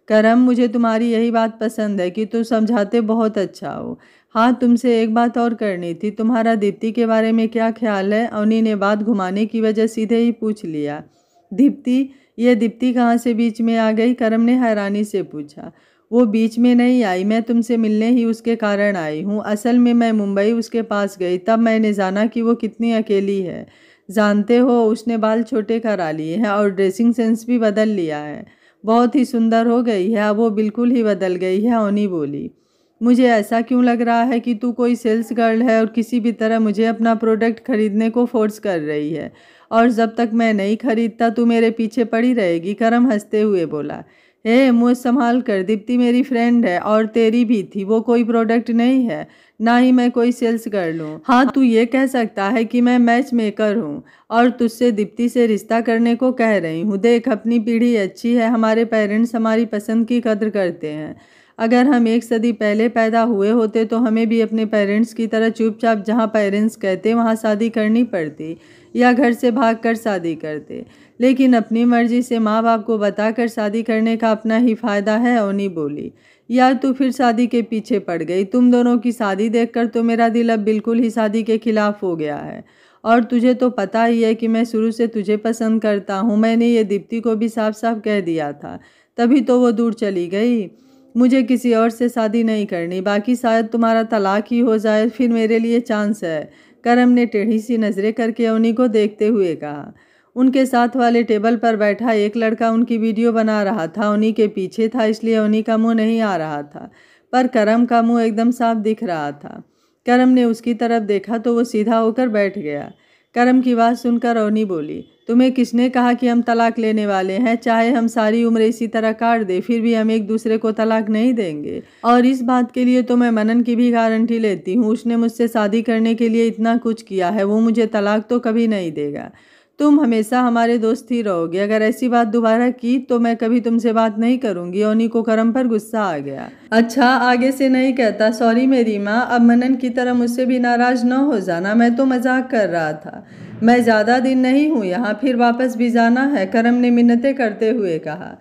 करम, मुझे तुम्हारी यही बात पसंद है कि तुम समझाते बहुत अच्छा हो। हाँ, तुमसे एक बात और करनी थी, तुम्हारा दीप्ति के बारे में क्या ख्याल है? अवनी ने बात घुमाने की वजह सीधे ही पूछ लिया। दीप्ति? ये दीप्ति कहाँ से बीच में आ गई? करम ने हैरानी से पूछा। वो बीच में नहीं आई, मैं तुमसे मिलने ही उसके कारण आई हूँ। असल में मैं मुंबई उसके पास गई, तब मैंने जाना कि वो कितनी अकेली है। जानते हो, उसने बाल छोटे करा लिए हैं और ड्रेसिंग सेंस भी बदल लिया है। बहुत ही सुंदर हो गई है, अब वो बिल्कुल ही बदल गई है। अवनी बोली। मुझे ऐसा क्यों लग रहा है कि तू कोई सेल्स गर्ल है और किसी भी तरह मुझे अपना प्रोडक्ट खरीदने को फोर्स कर रही है, और जब तक मैं नहीं खरीदता तू मेरे पीछे पड़ी रहेगी। करम हंसते हुए बोला। हे, मुँह संभाल कर, दीप्ति मेरी फ्रेंड है और तेरी भी थी। वो कोई प्रोडक्ट नहीं है, ना ही मैं कोई सेल्स गर्ल हूँ। हाँ, तू ये कह सकता है कि मैं मैच मेकर हूँ और तुझसे दीप्ति से रिश्ता करने को कह रही हूँ। देख, अपनी पीढ़ी अच्छी है, हमारे पेरेंट्स हमारी पसंद की कद्र करते हैं। अगर हम 1 सदी पहले पैदा हुए होते तो हमें भी अपने पेरेंट्स की तरह चुपचाप जहाँ पेरेंट्स कहते वहाँ शादी करनी पड़ती, या घर से भागकर शादी करते। लेकिन अपनी मर्जी से माँ बाप को बताकर शादी करने का अपना ही फायदा है। अवनी बोली। यार, तू फिर शादी के पीछे पड़ गई। तुम दोनों की शादी देखकर तो मेरा दिल अब बिल्कुल ही शादी के खिलाफ हो गया है। और तुझे तो पता ही है कि मैं शुरू से तुझे पसंद करता हूँ। मैंने ये दीप्ति को भी साफ साफ कह दिया था, तभी तो वो दूर चली गई। मुझे किसी और से शादी नहीं करनी, बाकी शायद तुम्हारा तलाक ही हो जाए, फिर मेरे लिए चांस है। करम ने टेढ़ी सी नज़रें करके अवनी को देखते हुए कहा। उनके साथ वाले टेबल पर बैठा एक लड़का उनकी वीडियो बना रहा था। अवनी के पीछे था, इसलिए अवनी का मुंह नहीं आ रहा था, पर करम का मुंह एकदम साफ दिख रहा था। करम ने उसकी तरफ देखा तो वो सीधा होकर बैठ गया। करम की बात सुनकर अवनी बोली। तुम्हें किसने कहा कि हम तलाक लेने वाले हैं? चाहे हम सारी उम्र इसी तरह काट दे, फिर भी हम एक दूसरे को तलाक नहीं देंगे। और इस बात के लिए तो मैं मनन की भी गारंटी लेती हूँ। उसने मुझसे शादी करने के लिए इतना कुछ किया है, वो मुझे तलाक तो कभी नहीं देगा। तुम हमेशा हमारे दोस्त ही रहोगे। अगर ऐसी बात दोबारा की तो मैं कभी तुमसे बात नहीं करूंगी। अवनी को करम पर गुस्सा आ गया। अच्छा, आगे से नहीं कहता। सॉरी मेरी माँ, अब मनन की तरह मुझसे भी नाराज न हो जाना, मैं तो मजाक कर रहा था। मैं ज़्यादा दिन नहीं हूँ यहाँ, फिर वापस भी जाना है, करम ने मिन्नतें करते हुए कहा।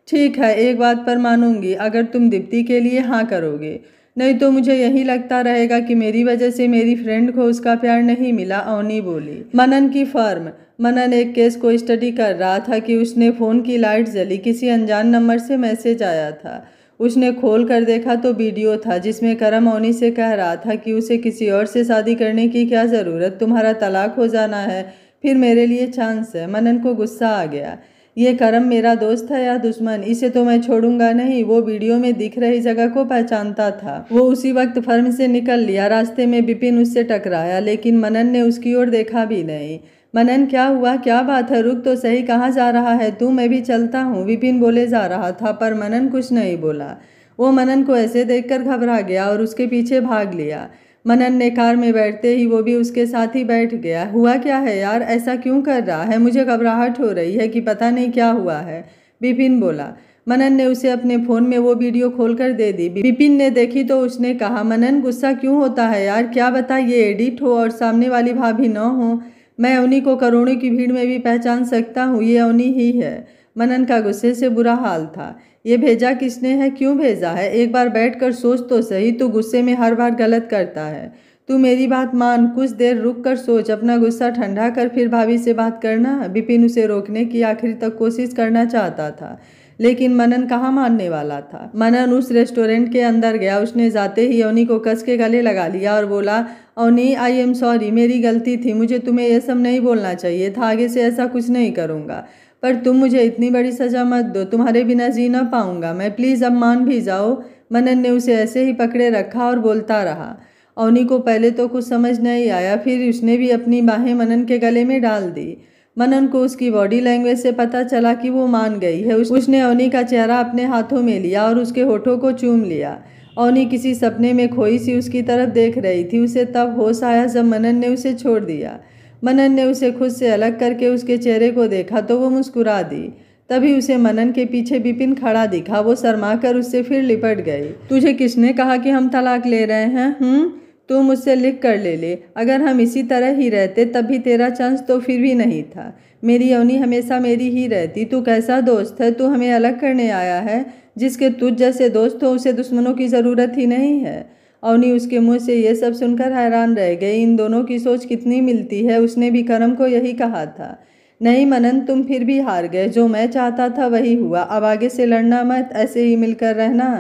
ठीक है, एक बात पर मानूंगी, अगर तुम दीप्ति के लिए हाँ करोगे, नहीं तो मुझे यही लगता रहेगा कि मेरी वजह से मेरी फ्रेंड को उसका प्यार नहीं मिला। अवनी बोली। मनन की फर्म। मनन एक केस को स्टडी कर रहा था कि उसने फ़ोन की लाइट जली, किसी अनजान नंबर से मैसेज आया था। उसने खोल कर देखा तो वीडियो था जिसमें करम अवनी से कह रहा था कि उसे किसी और से शादी करने की क्या ज़रूरत, तुम्हारा तलाक हो जाना है, फिर मेरे लिए चांस है। मनन को गुस्सा आ गया। ये करम मेरा दोस्त है या दुश्मन, इसे तो मैं छोड़ूंगा नहीं। वो वीडियो में दिख रही जगह को पहचानता था। वो उसी वक्त फर्म से निकल लिया। रास्ते में विपिन उससे टकराया, लेकिन मनन ने उसकी ओर देखा भी नहीं। मनन, क्या हुआ? क्या बात है? रुक तो सही, कहाँ जा रहा है तू? मैं भी चलता हूँ, विपिन बोले जा रहा था, पर मनन कुछ नहीं बोला। वो मनन को ऐसे देखकर घबरा गया और उसके पीछे भाग लिया। मनन ने कार में बैठते ही वो भी उसके साथ ही बैठ गया। हुआ क्या है यार, ऐसा क्यों कर रहा है? मुझे घबराहट हो रही है कि पता नहीं क्या हुआ है, विपिन बोला। मनन ने उसे अपने फ़ोन में वो वीडियो खोलकर दे दी। विपिन ने देखी तो उसने कहा, मनन गुस्सा क्यों होता है यार? क्या बता, ये एडिट हो और सामने वाली भाभी न हो? मैं अवनी को करोड़ों की भीड़ में भी पहचान सकता हूँ, ये अवनी ही है। मनन का गुस्से से बुरा हाल था। ये भेजा किसने है? क्यों भेजा है? एक बार बैठकर सोच तो सही, तू गुस्से में हर बार गलत करता है। तू मेरी बात मान, कुछ देर रुक कर सोच, अपना गुस्सा ठंडा कर फिर भाभी से बात करना। विपिन उसे रोकने की आखिर तक कोशिश करना चाहता था, लेकिन मनन कहाँ मानने वाला था। मनन उस रेस्टोरेंट के अंदर गया। उसने जाते ही अवनी को कस के गले लगा लिया और बोला, अवनी, आई एम सॉरी, मेरी गलती थी, मुझे तुम्हें यह सब नहीं बोलना चाहिए था, आगे से ऐसा कुछ नहीं करूँगा, पर तुम मुझे इतनी बड़ी सज़ा मत दो, तुम्हारे बिना जी ना पाऊँगा मैं, प्लीज़ अब मान भी जाओ। मनन ने उसे ऐसे ही पकड़े रखा और बोलता रहा। अवनी को पहले तो कुछ समझ नहीं आया, फिर उसने भी अपनी बाहें मनन के गले में डाल दी। मनन को उसकी बॉडी लैंग्वेज से पता चला कि वो मान गई है। उसने अवनी का चेहरा अपने हाथों में लिया और उसके होठों को चूम लिया। अवनी किसी सपने में खोई सी उसकी तरफ देख रही थी। उसे तब होश आया जब मनन ने उसे छोड़ दिया। मनन ने उसे खुद से अलग करके उसके चेहरे को देखा तो वो मुस्कुरा दी। तभी उसे मनन के पीछे विपिन खड़ा दिखा। वो शर्मा कर उससे फिर लिपट गई। तुझे किसने कहा कि हम तलाक ले रहे हैं? तू मुझसे लिख कर ले। अगर हम इसी तरह ही रहते तब भी तेरा चांस तो फिर भी नहीं था। मेरी अवनी हमेशा मेरी ही रहती। तू कैसा दोस्त है? तू हमें अलग करने आया है? जिसके तुझ जैसे दोस्त हो उसे दुश्मनों की ज़रूरत ही नहीं है। अवनी उसके मुंह से ये सब सुनकर हैरान रह गई। इन दोनों की सोच कितनी मिलती है। उसने भी करम को यही कहा था। नहीं मनन, तुम फिर भी हार गए। जो मैं चाहता था वही हुआ। अब आगे से लड़ना मत, ऐसे ही मिलकर रहना,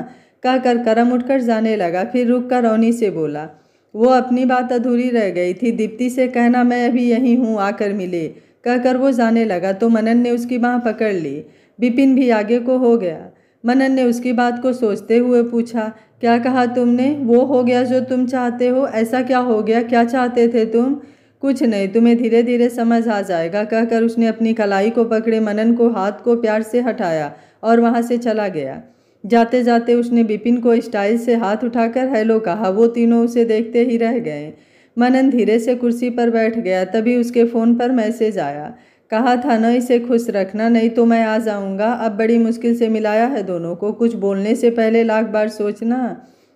कहकर करम उठकर जाने लगा। फिर रुक कर अवनी से बोला। वो अपनी बात अधूरी रह गई थी। दीप्ति से कहना मैं अभी यहीं हूँ, आकर मिले, कहकर वो जाने लगा तो मनन ने उसकी बाँह पकड़ ली। विपिन भी आगे को हो गया। मनन ने उसकी बात को सोचते हुए पूछा, क्या कहा तुमने? वो हो गया जो तुम चाहते हो? ऐसा क्या हो गया? क्या चाहते थे तुम? कुछ नहीं, तुम्हें धीरे धीरे समझ आ जाएगा, कहकर उसने अपनी कलाई को पकड़े मनन को हाथ को प्यार से हटाया और वहाँ से चला गया। जाते जाते उसने विपिन को स्टाइल से हाथ उठाकर हेलो कहा। वो तीनों उसे देखते ही रह गए। मनन धीरे से कुर्सी पर बैठ गया। तभी उसके फ़ोन पर मैसेज आया। कहा था न इसे खुश रखना, नहीं तो मैं आ जाऊंगा। अब बड़ी मुश्किल से मिलाया है दोनों को, कुछ बोलने से पहले लाख बार सोचना।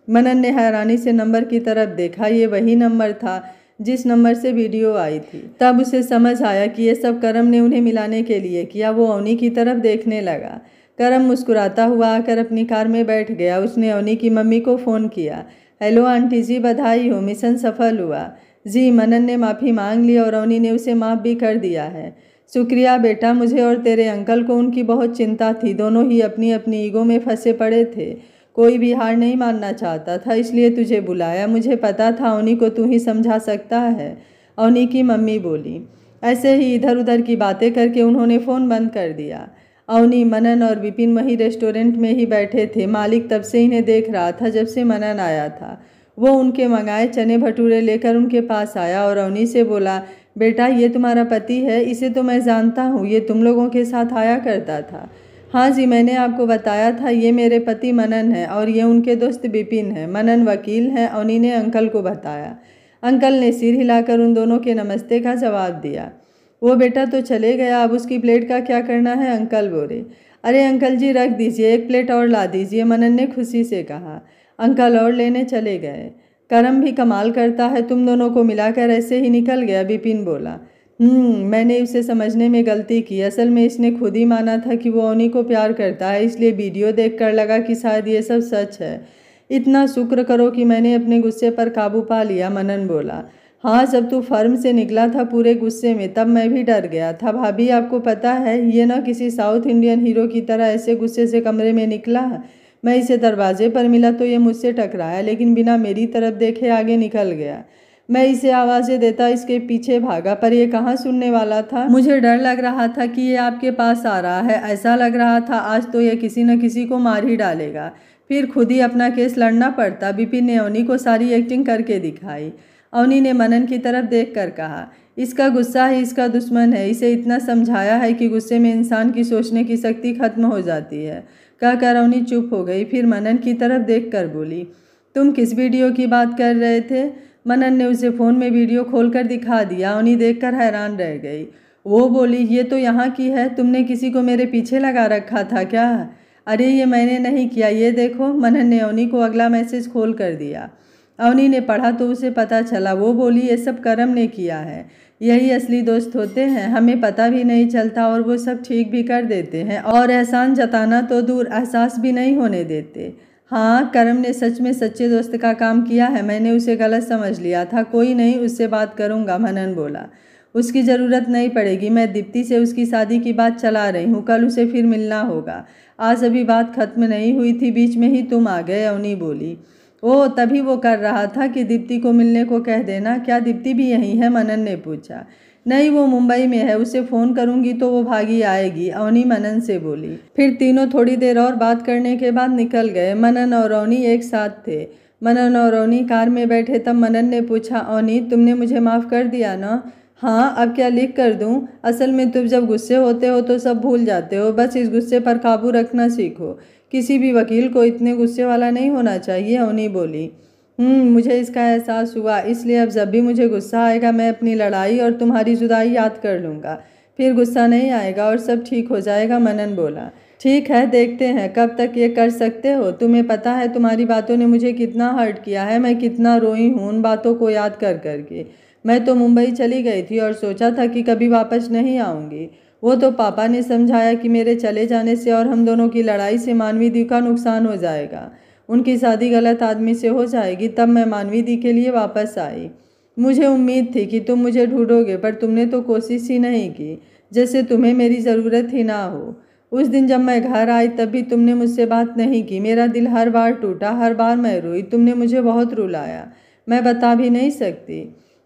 मनन ने हैरानी से नंबर की तरफ देखा। ये वही नंबर था जिस नंबर से वीडियो आई थी। तब उसे समझ आया कि ये सब करम ने उन्हें मिलाने के लिए किया। वो अवनी की तरफ देखने लगा। करम मुस्कुराता हुआ आकर अपनी कार में बैठ गया। उसने अवनी की मम्मी को फ़ोन किया। हेलो आंटी जी, बधाई हो, मिशन सफल हुआ। जी, मनन ने माफ़ी मांग ली और अवनी ने उसे माफ़ भी कर दिया है। शुक्रिया बेटा, मुझे और तेरे अंकल को उनकी बहुत चिंता थी। दोनों ही अपनी अपनी ईगो में फंसे पड़े थे। कोई भी हार नहीं मानना चाहता था, इसलिए तुझे बुलाया। मुझे पता था अवनी को तू ही समझा सकता है, अवनी की मम्मी बोली। ऐसे ही इधर उधर की बातें करके उन्होंने फ़ोन बंद कर दिया। अवनी, मनन और विपिन वहीं रेस्टोरेंट में ही बैठे थे। मालिक तब से इन्हें देख रहा था जब से मनन आया था। वो उनके मंगाए चने भटूरे लेकर उनके पास आया और अवनी से बोला, बेटा ये तुम्हारा पति है? इसे तो मैं जानता हूँ, ये तुम लोगों के साथ आया करता था। हाँ जी, मैंने आपको बताया था, ये मेरे पति मनन है और ये उनके दोस्त विपिन है। मनन वकील हैं, अवनी ने अंकल को बताया। अंकल ने सिर हिलाकर उन दोनों के नमस्ते का जवाब दिया। वो बेटा तो चले गया, अब उसकी प्लेट का क्या करना है? अंकल बोले। अरे अंकल जी रख दीजिए, एक प्लेट और ला दीजिए, मनन ने खुशी से कहा। अंकल और लेने चले गए। करम भी कमाल करता है, तुम दोनों को मिलाकर ऐसे ही निकल गया, विपिन बोला। मैंने उसे समझने में गलती की। असल में इसने खुद ही माना था कि वो अवनी को प्यार करता है, इसलिए वीडियो देखकर लगा कि शायद ये सब सच है। इतना शुक्र करो कि मैंने अपने गुस्से पर काबू पा लिया, मनन बोला। हाँ, जब तू फर्म से निकला था पूरे गुस्से में, तब मैं भी डर गया था। भाभी आपको पता है, ये ना किसी साउथ इंडियन हीरो की तरह ऐसे गुस्से से कमरे में निकला। मैं इसे दरवाजे पर मिला तो ये मुझसे टकराया, लेकिन बिना मेरी तरफ देखे आगे निकल गया। मैं इसे आवाज़ें देता इसके पीछे भागा, पर यह कहाँ सुनने वाला था। मुझे डर लग रहा था कि ये आपके पास आ रहा है। ऐसा लग रहा था आज तो यह किसी न किसी को मार ही डालेगा, फिर खुद ही अपना केस लड़ना पड़ता। विपिन ने अवनी को सारी एक्टिंग करके दिखाई। अवनी ने मनन की तरफ देखकर कहा, इसका गुस्सा ही इसका दुश्मन है। इसे इतना समझाया है कि गुस्से में इंसान की सोचने की शक्ति खत्म हो जाती है, कहकर अवनी चुप हो गई। फिर मनन की तरफ देखकर बोली, तुम किस वीडियो की बात कर रहे थे? मनन ने उसे फ़ोन में वीडियो खोलकर दिखा दिया। अवनी देखकर हैरान रह गई। वो बोली, ये तो यहाँ की है। तुमने किसी को मेरे पीछे लगा रखा था क्या? अरे ये मैंने नहीं किया, ये देखो। मनन ने अवनी को अगला मैसेज खोल कर दिया। अवनी ने पढ़ा तो उसे पता चला। वो बोली, ये सब करम ने किया है। यही असली दोस्त होते हैं, हमें पता भी नहीं चलता और वो सब ठीक भी कर देते हैं, और एहसान जताना तो दूर, एहसास भी नहीं होने देते। हाँ, करम ने सच में सच्चे दोस्त का काम किया है। मैंने उसे गलत समझ लिया था। कोई नहीं, उससे बात करूँगा, मनन बोला। उसकी ज़रूरत नहीं पड़ेगी, मैं दीप्ति से उसकी शादी की बात चला रही हूँ। कल उसे फिर मिलना होगा। आज अभी बात खत्म नहीं हुई थी, बीच में ही तुम आ गए, अवनी बोली। ओ, तभी वो कर रहा था कि दीप्ति को मिलने को कह देना। क्या दीप्ति भी यहीं है? मनन ने पूछा। नहीं, वो मुंबई में है, उसे फ़ोन करूंगी तो वो भागी आएगी, अवनी मनन से बोली। फिर तीनों थोड़ी देर और बात करने के बाद निकल गए। मनन और अवनी एक साथ थे। मनन और अवनी कार में बैठे तब मनन ने पूछा, अवनी तुमने मुझे माफ़ कर दिया ना? हाँ, अब क्या लिख कर दूँ? असल में तुम जब गुस्से होते हो तो सब भूल जाते हो, बस इस गुस्से पर काबू रखना सीखो। किसी भी वकील को इतने गुस्से वाला नहीं होना चाहिए, अवनी बोली। मुझे इसका एहसास हुआ, इसलिए अब जब भी मुझे गुस्सा आएगा मैं अपनी लड़ाई और तुम्हारी जुदाई याद कर लूँगा, फिर गुस्सा नहीं आएगा और सब ठीक हो जाएगा, मनन बोला। ठीक है, देखते हैं कब तक ये कर सकते हो। तुम्हें पता है तुम्हारी बातों ने मुझे कितना हर्ट किया है, मैं कितना रोई हूँ उन बातों को याद कर करके। मैं तो मुंबई चली गई थी और सोचा था कि कभी वापस नहीं आऊँगी। वो तो पापा ने समझाया कि मेरे चले जाने से और हम दोनों की लड़ाई से मानवी दी का नुकसान हो जाएगा, उनकी शादी गलत आदमी से हो जाएगी। तब मैं मानवी दी के लिए वापस आई। मुझे उम्मीद थी कि तुम मुझे ढूंढोगे, पर तुमने तो कोशिश ही नहीं की, जैसे तुम्हें मेरी ज़रूरत ही ना हो। उस दिन जब मैं घर आई तब भी तुमने मुझसे बात नहीं की। मेरा दिल हर बार टूटा, हर बार मैं रोई। तुमने मुझे बहुत रुलाया, मैं बता भी नहीं सकती।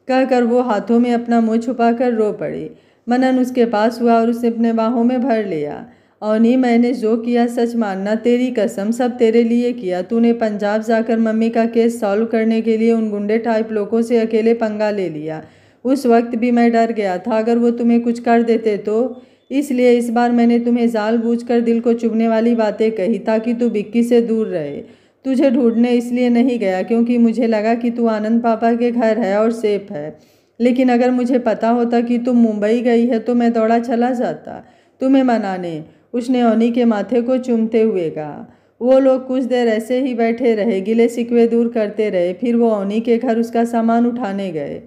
कहकर वो हाथों में अपना मुँह छुपाकर रो पड़ी। मनन उसके पास हुआ और उसे अपने बाहों में भर लिया। अवनी, मैंने जो किया सच मानना, तेरी कसम सब तेरे लिए किया। तूने पंजाब जाकर मम्मी का केस सॉल्व करने के लिए उन गुंडे टाइप लोगों से अकेले पंगा ले लिया। उस वक्त भी मैं डर गया था अगर वो तुम्हें कुछ कर देते तो, इसलिए इस बार मैंने तुम्हें जानबूझकर दिल को चुभने वाली बातें कही ताकि तू विक्की से दूर रहे। तुझे ढूंढने इसलिए नहीं गया क्योंकि मुझे लगा कि तू आनंद पापा के घर है और सेफ है, लेकिन अगर मुझे पता होता कि तुम मुंबई गई है तो मैं दौड़ा चला जाता तुम्हें मनाने, उसने अवनी के माथे को चूमते हुए कहा। वो लोग कुछ देर ऐसे ही बैठे रहे, गिले शिकवे दूर करते रहे। फिर वो अवनी के घर उसका सामान उठाने गए।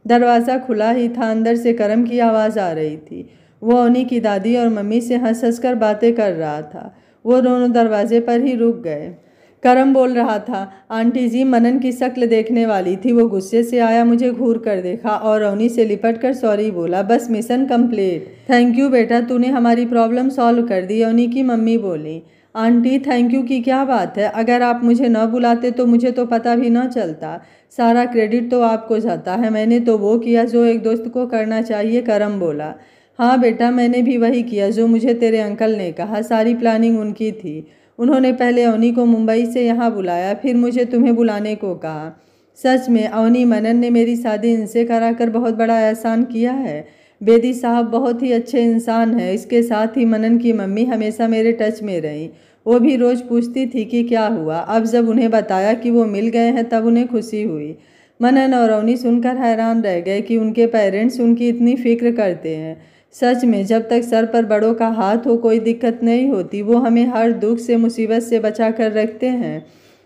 दरवाज़ा खुला ही था, अंदर से करम की आवाज़ आ रही थी। वो अवनी की दादी और मम्मी से हंस हंस कर बातें कर रहा था। वो दोनों दरवाजे पर ही रुक गए। करम बोल रहा था, आंटी जी, मनन की शक्ल देखने वाली थी। वो गुस्से से आया, मुझे घूर कर देखा और अवनी से लिपट कर सॉरी बोला। बस मिशन कंप्लीट। थैंक यू बेटा, तूने हमारी प्रॉब्लम सॉल्व कर दी, अवनी की मम्मी बोली। आंटी, थैंक यू की क्या बात है? अगर आप मुझे न बुलाते तो मुझे तो पता भी न चलता। सारा क्रेडिट तो आपको जाता है। मैंने तो वो किया जो एक दोस्त को करना चाहिए, करम बोला। हाँ बेटा, मैंने भी वही किया जो मुझे तेरे अंकल ने कहा। सारी प्लानिंग उनकी थी। उन्होंने पहले अवनी को मुंबई से यहाँ बुलाया, फिर मुझे तुम्हें बुलाने को कहा। सच में अवनी, मनन ने मेरी शादी इनसे कराकर बहुत बड़ा एहसान किया है। बेदी साहब बहुत ही अच्छे इंसान हैं। इसके साथ ही मनन की मम्मी हमेशा मेरे टच में रहीं। वो भी रोज़ पूछती थी कि क्या हुआ। अब जब उन्हें बताया कि वो मिल गए हैं तब उन्हें खुशी हुई। मनन और अवनी सुनकर हैरान रह गए कि उनके पेरेंट्स उनकी इतनी फिक्र करते हैं। सच में जब तक सर पर बड़ों का हाथ हो कोई दिक्कत नहीं होती। वो हमें हर दुख से, मुसीबत से बचा कर रखते हैं।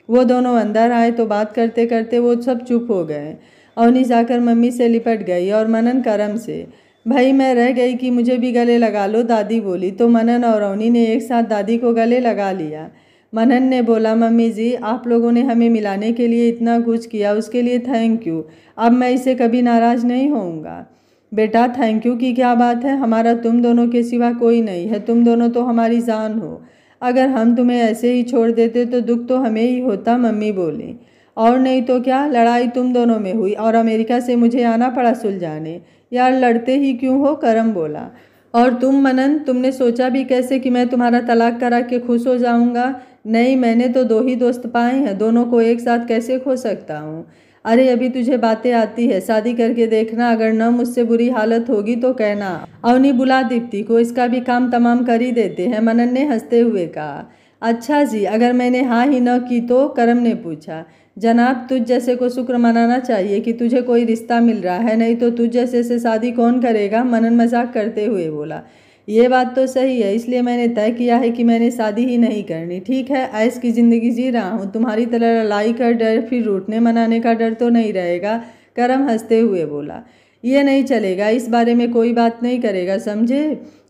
वो दोनों अंदर आए तो बात करते करते वो सब चुप हो गए। अवनी जाकर मम्मी से लिपट गई और मनन करम से। भाई मैं रह गई कि मुझे भी गले लगा लो, दादी बोली। तो मनन और अवनी ने एक साथ दादी को गले लगा लिया। मनन ने बोला, मम्मी जी, आप लोगों ने हमें मिलाने के लिए इतना कुछ किया, उसके लिए थैंक यू। अब मैं इसे कभी नाराज़ नहीं होऊंगा। बेटा, थैंक यू की क्या बात है? हमारा तुम दोनों के सिवा कोई नहीं है। तुम दोनों तो हमारी जान हो। अगर हम तुम्हें ऐसे ही छोड़ देते तो दुख तो हमें ही होता, मम्मी बोली। और नहीं तो क्या, लड़ाई तुम दोनों में हुई और अमेरिका से मुझे आना पड़ा सुलझाने। यार लड़ते ही क्यों हो, करम बोला। और तुम मनन, तुमने सोचा भी कैसे कि मैं तुम्हारा तलाक करा के खुश हो जाऊंगा? नहीं, मैंने तो 2 ही दोस्त पाए हैं, दोनों को एक साथ कैसे खो सकता हूँ? अरे अभी तुझे बातें आती है, शादी करके देखना, अगर न मुझसे बुरी हालत होगी तो कहना। अवनी, बुला दीप्ति को, इसका भी काम तमाम कर ही देते हैं, मनन ने हंसते हुए कहा। अच्छा जी, अगर मैंने हाँ ही न की तो, करम ने पूछा। जनाब, तुझ जैसे को शुक्र मनाना चाहिए कि तुझे कोई रिश्ता मिल रहा है, नहीं तो तुझ जैसे से शादी कौन करेगा, मनन मजाक करते हुए बोला। ये बात तो सही है, इसलिए मैंने तय किया है कि मैंने शादी ही नहीं करनी। ठीक है, ऐश की ज़िंदगी जी रहा हूँ, तुम्हारी तरह लड़ाई का डर, फिर रूठने मनाने का डर तो नहीं रहेगा, करम हंसते हुए बोला। ये नहीं चलेगा, इस बारे में कोई बात नहीं करेगा, समझे?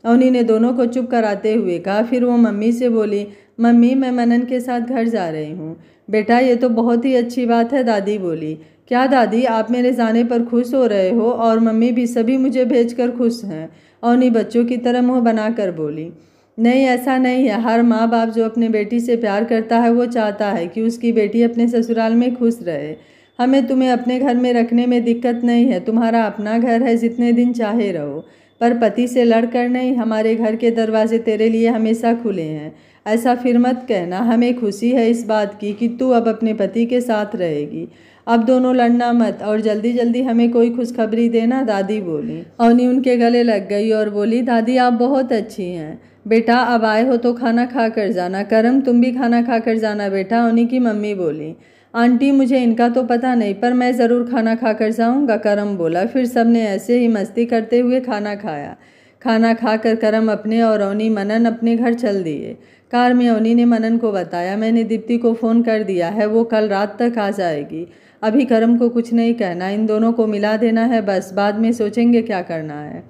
अवनी ने दोनों को चुप कराते हुए कहा। फिर वो मम्मी से बोली, मम्मी, मैं मनन के साथ घर जा रही हूँ। बेटा, ये तो बहुत ही अच्छी बात है, दादी बोली। क्या दादी, आप मेरे जाने पर खुश हो रहे हो? और मम्मी भी, सभी मुझे भेजकर खुश हैं, अवनी बच्चों की तरह मुँह बनाकर बोली। नहीं, ऐसा नहीं है। हर माँ बाप जो अपने बेटी से प्यार करता है वो चाहता है कि उसकी बेटी अपने ससुराल में खुश रहे। हमें तुम्हें अपने घर में रखने में दिक्कत नहीं है, तुम्हारा अपना घर है, जितने दिन चाहे रहो, पर पति से लड़कर नहीं। हमारे घर के दरवाजे तेरे लिए हमेशा खुले हैं। ऐसा फिर मत कहना। हमें खुशी है इस बात की कि तू अब अपने पति के साथ रहेगी। अब दोनों लड़ना मत और जल्दी जल्दी हमें कोई खुशखबरी देना, दादी बोली। अवनी उनके गले लग गई और बोली, दादी आप बहुत अच्छी हैं। बेटा अब आए हो तो खाना खा कर जाना। करम तुम भी खाना खा कर जाना बेटा, अवनी की मम्मी बोली। आंटी मुझे इनका तो पता नहीं पर मैं ज़रूर खाना खा कर जाऊँगा, करम बोला। फिर सब ने ऐसे ही मस्ती करते हुए खाना खाया। खाना खाकर करम अपने और अवनी मनन अपने घर चल दिए। कार में अवनी ने मनन को बताया, मैंने दीप्ति को फ़ोन कर दिया है, वो कल रात तक आ जाएगी। अभी करम को कुछ नहीं कहना, इन दोनों को मिला देना है बस, बाद में सोचेंगे क्या करना है।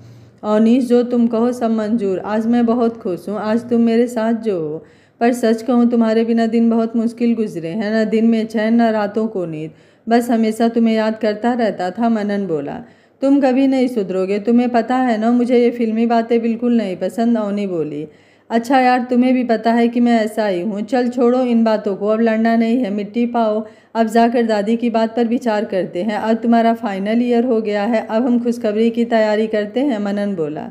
अवनीश जो तुम कहो सब मंजूर, आज मैं बहुत खुश हूँ, आज तुम मेरे साथ जो हो। पर सच कहूँ तुम्हारे बिना दिन बहुत मुश्किल गुजरे हैं, न दिन में चैन न रातों को नींद, बस हमेशा तुम्हें याद करता रहता था, मनन बोला। तुम कभी नहीं सुधरोगे, तुम्हें पता है ना मुझे ये फिल्मी बातें बिल्कुल नहीं पसंद, अवनी बोली। अच्छा यार तुम्हें भी पता है कि मैं ऐसा ही हूँ, चल छोड़ो इन बातों को, अब लड़ना नहीं है, मिट्टी पाओ। अब जाकर दादी की बात पर विचार करते हैं, अब तुम्हारा फाइनल ईयर हो गया है, अब हम खुशखबरी की तैयारी करते हैं, मनन बोला।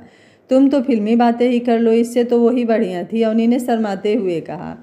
तुम तो फिल्मी बातें ही कर लो, इससे तो वही बढ़िया थी, अवनी ने शर्माते हुए कहा।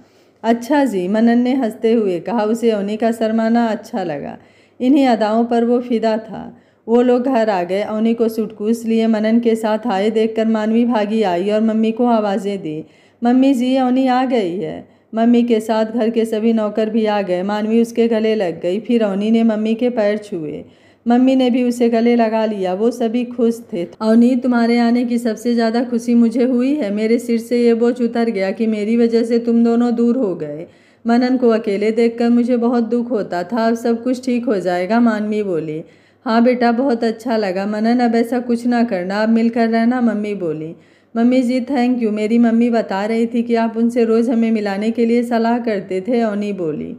अच्छा जी, मनन ने हंसते हुए कहा। उसे अवनी का शर्माना अच्छा लगा, इन्हीं अदाओं पर वो फिदा था। वो लोग घर आ गए। अवनी को सूटकेस लिए मनन के साथ आए देखकर मानवी भागी आई और मम्मी को आवाज़ें दी, मम्मी जी अवनी आ गई है। मम्मी के साथ घर के सभी नौकर भी आ गए। मानवी उसके गले लग गई। फिर अवनी ने मम्मी के पैर छुए, मम्मी ने भी उसे गले लगा लिया। वो सभी खुश थे। अवनी तुम्हारे आने की सबसे ज़्यादा खुशी मुझे हुई है, मेरे सिर से ये बोझ उतर गया कि मेरी वजह से तुम दोनों दूर हो गए। मनन को अकेले देखकर मुझे बहुत दुख होता था, अब सब कुछ ठीक हो जाएगा, मानवी बोली। हाँ बेटा बहुत अच्छा लगा मनन, अब ऐसा कुछ ना करना, अब मिलकर रहना, मम्मी बोली। मम्मी जी थैंक यू, मेरी मम्मी बता रही थी कि आप उनसे रोज़ हमें मिलाने के लिए सलाह करते थे, अवनी बोली।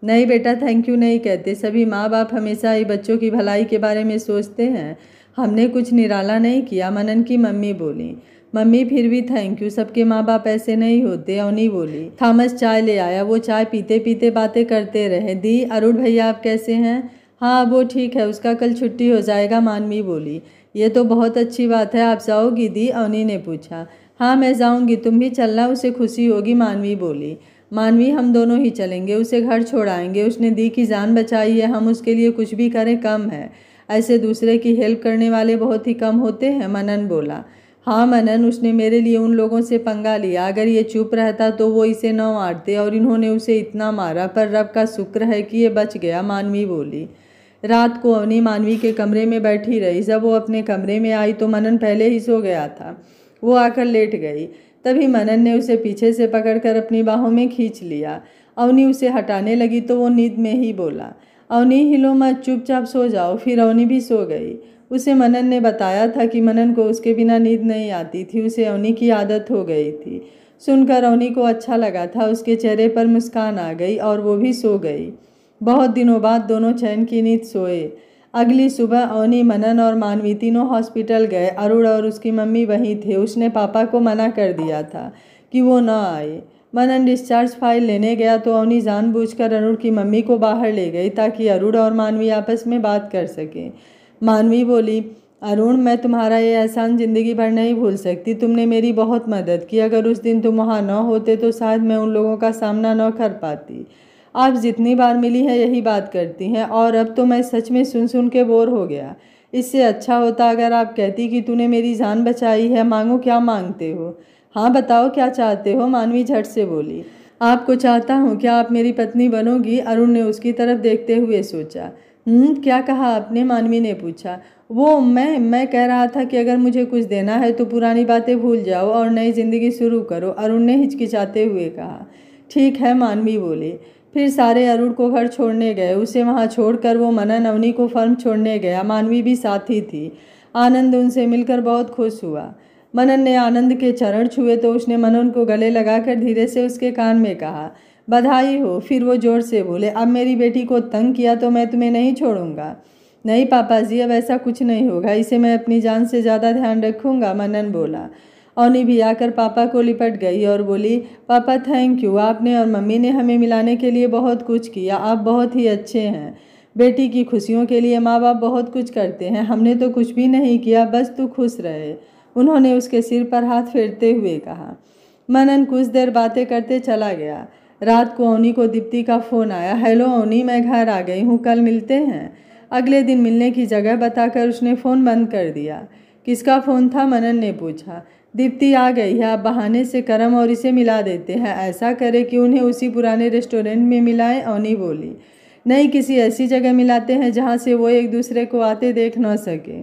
नहीं बेटा थैंक यू नहीं कहते, सभी माँ बाप हमेशा ही बच्चों की भलाई के बारे में सोचते हैं, हमने कुछ निराला नहीं किया, मनन की मम्मी बोली। मम्मी फिर भी थैंक यू, सबके माँ बाप ऐसे नहीं होते, अवनी बोली। थॉमस चाय ले आया, वो चाय पीते पीते बातें करते रहे। दी अरुण भैया आप कैसे हैं? हाँ वो ठीक है, उसका कल छुट्टी हो जाएगा, मानवी बोली। ये तो बहुत अच्छी बात है, आप जाओगी दी? अवनी ने पूछा। हाँ मैं जाऊंगी, तुम भी चलना, उसे खुशी होगी, मानवी बोली। मानवी हम दोनों ही चलेंगे, उसे घर छोड़ाएंगे, उसने दी की जान बचाई है, हम उसके लिए कुछ भी करें कम है, ऐसे दूसरे की हेल्प करने वाले बहुत ही कम होते हैं, मनन बोला। हाँ मनन, उसने मेरे लिए उन लोगों से पंगा लिया, अगर ये चुप रहता तो वो इसे न मारते, और इन्होंने उसे इतना मारा, पर रब का शुक्र है कि ये बच गया, मानवी बोली। रात को अवनी मानवी के कमरे में बैठी रही। जब वो अपने कमरे में आई तो मनन पहले ही सो गया था। वो आकर लेट गई, तभी मनन ने उसे पीछे से पकड़कर अपनी बाहों में खींच लिया। अवनी उसे हटाने लगी तो वो नींद में ही बोला, अवनी हिलो मत, चुपचाप सो जाओ। फिर अवनी भी सो गई। उसे मनन ने बताया था कि मनन को उसके बिना नींद नहीं आती थी, उसे अवनी की आदत हो गई थी। सुनकर अवनी को अच्छा लगा था, उसके चेहरे पर मुस्कान आ गई और वो भी सो गई। बहुत दिनों बाद दोनों चैन की नींद सोए। अगली सुबह अवनी, मनन और मानवी तीनों हॉस्पिटल गए। अरुण और उसकी मम्मी वहीं थे। उसने पापा को मना कर दिया था कि वो न आए। मनन डिस्चार्ज फाइल लेने गया तो अवनी जानबूझकर अरुण की मम्मी को बाहर ले गई ताकि अरुण और मानवी आपस में बात कर सकें। मानवी बोली, अरुण मैं तुम्हारा ये एहसान ज़िंदगी भर नहीं भूल सकती, तुमने मेरी बहुत मदद की, अगर उस दिन तुम वहाँ न होते तो शायद मैं उन लोगों का सामना न कर पाती। आप जितनी बार मिली हैं यही बात करती हैं, और अब तो मैं सच में सुन सुन के बोर हो गया। इससे अच्छा होता अगर आप कहती कि तूने मेरी जान बचाई है, मांगो क्या मांगते हो? हाँ बताओ क्या चाहते हो, मानवी झट से बोली। आपको चाहता हूँ, क्या आप मेरी पत्नी बनोगी? अरुण ने उसकी तरफ देखते हुए सोचा। क्या कहा आपने? मानवी ने पूछा। वो मैं कह रहा था कि अगर मुझे कुछ देना है तो पुरानी बातें भूल जाओ और नई जिंदगी शुरू करो, अरुण ने हिचकिचाते हुए कहा। ठीक है, मानवी बोली। फिर सारे अरुण को घर छोड़ने गए। उसे वहाँ छोड़कर वो मनन अवनी को फर्म छोड़ने गया। मानवी भी साथ ही थी। आनंद उनसे मिलकर बहुत खुश हुआ। मनन ने आनंद के चरण छुए तो उसने मनन को गले लगाकर धीरे से उसके कान में कहा, बधाई हो। फिर वो जोर से बोले, अब मेरी बेटी को तंग किया तो मैं तुम्हें नहीं छोड़ूंगा। नहीं पापा जी, अब ऐसा कुछ नहीं होगा, इसे मैं अपनी जान से ज़्यादा ध्यान रखूंगा, मनन बोला। अवनी भी आकर पापा को लिपट गई और बोली, पापा थैंक यू, आपने और मम्मी ने हमें मिलाने के लिए बहुत कुछ किया, आप बहुत ही अच्छे हैं। बेटी की खुशियों के लिए माँ बाप बहुत कुछ करते हैं, हमने तो कुछ भी नहीं किया, बस तू खुश रहे, उन्होंने उसके सिर पर हाथ फेरते हुए कहा। मनन कुछ देर बातें करते चला गया। रात को अवनी को दीप्ति का फ़ोन आया। हेलो अवनी, मैं घर आ गई हूँ, कल मिलते हैं। अगले दिन मिलने की जगह बताकर उसने फ़ोन बंद कर दिया। किसका फ़ोन था? मनन ने पूछा। दीप्ति आ गई है, आप बहाने से करम और इसे मिला देते हैं। ऐसा करे कि उन्हें उसी पुराने रेस्टोरेंट में मिलाएं। अवनी बोली। नहीं, किसी ऐसी जगह मिलाते हैं जहाँ से वो एक दूसरे को आते देख न सके।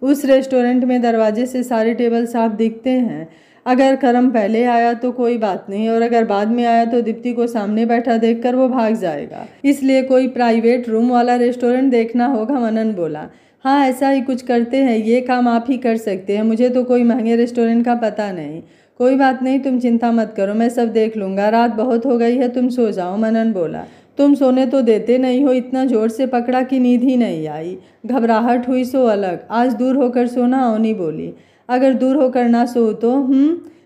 उस रेस्टोरेंट में दरवाजे से सारे टेबल साफ दिखते हैं। अगर करम पहले आया तो कोई बात नहीं, और अगर बाद में आया तो दीप्ति को सामने बैठा देखकर वो भाग जाएगा। इसलिए कोई प्राइवेट रूम वाला रेस्टोरेंट देखना होगा। मनन बोला। हाँ, ऐसा ही कुछ करते हैं, ये काम आप ही कर सकते हैं। मुझे तो कोई महंगे रेस्टोरेंट का पता नहीं। कोई बात नहीं, तुम चिंता मत करो, मैं सब देख लूँगा। रात बहुत हो गई है, तुम सो जाओ। मनन बोला। तुम सोने तो देते नहीं हो, इतना जोर से पकड़ा कि नींद ही नहीं आई। घबराहट हुई सो अलग। आज दूर होकर सोना। अवनी बोली। अगर दूर होकर ना सो तो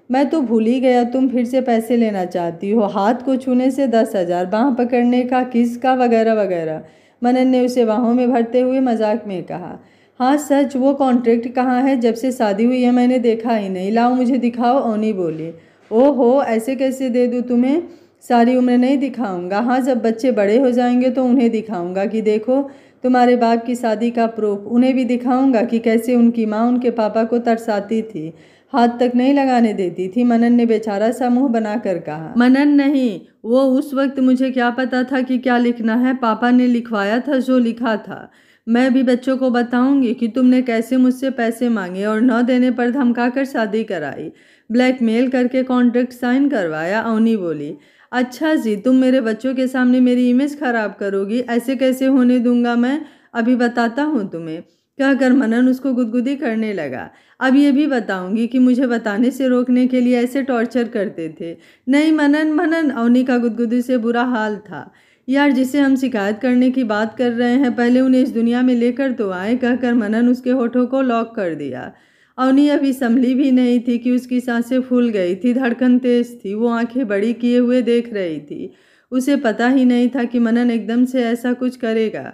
मैं तो भूल ही गया, तुम फिर से पैसे लेना चाहती हो। हाथ को छूने से 10,000, बाँह पकड़ने का, किस का, वगैरह वगैरह। मनन ने उसे बाहों में भरते हुए मजाक में कहा। हाँ सच, वो कॉन्ट्रैक्ट कहाँ है? जब से शादी हुई है मैंने देखा ही नहीं। लाओ मुझे दिखाओ। अवनी बोली। ओहो, ऐसे कैसे दे दूँ तुम्हें? सारी उम्र नहीं दिखाऊंगा। हाँ, जब बच्चे बड़े हो जाएंगे तो उन्हें दिखाऊंगा कि देखो तुम्हारे बाप की शादी का प्रूफ। उन्हें भी दिखाऊंगा कि कैसे उनकी माँ उनके पापा को तरसाती थी, हाथ तक नहीं लगाने देती थी। मनन ने बेचारा सा मुंह बनाकर कहा। मनन नहीं, वो उस वक्त मुझे क्या पता था कि क्या लिखना है। पापा ने लिखवाया था जो लिखा था। मैं भी बच्चों को बताऊंगी कि तुमने कैसे मुझसे पैसे मांगे और न देने पर धमकाकर शादी कराई, ब्लैकमेल करके कॉन्ट्रैक्ट साइन करवाया। अवनी बोली। अच्छा जी, तुम मेरे बच्चों के सामने मेरी इमेज खराब करोगी? ऐसे कैसे होने दूंगा मैं, अभी बताता हूँ तुम्हें, कहकर मनन उसको गुदगुदी करने लगा। अब ये भी बताऊंगी कि मुझे बताने से रोकने के लिए ऐसे टॉर्चर करते थे। नहीं मनन, मनन, अवनी का गुदगुदी से बुरा हाल था। यार, जिसे हम शिकायत करने की बात कर रहे हैं, पहले उन्हें इस दुनिया में लेकर तो आए, कहकर मनन उसके होठों को लॉक कर दिया। अवनी अभी संभली भी नहीं थी कि उसकी सांसें फूल गई थी, धड़कन तेज थी, वो आंखें बड़ी किए हुए देख रही थी। उसे पता ही नहीं था कि मनन एकदम से ऐसा कुछ करेगा।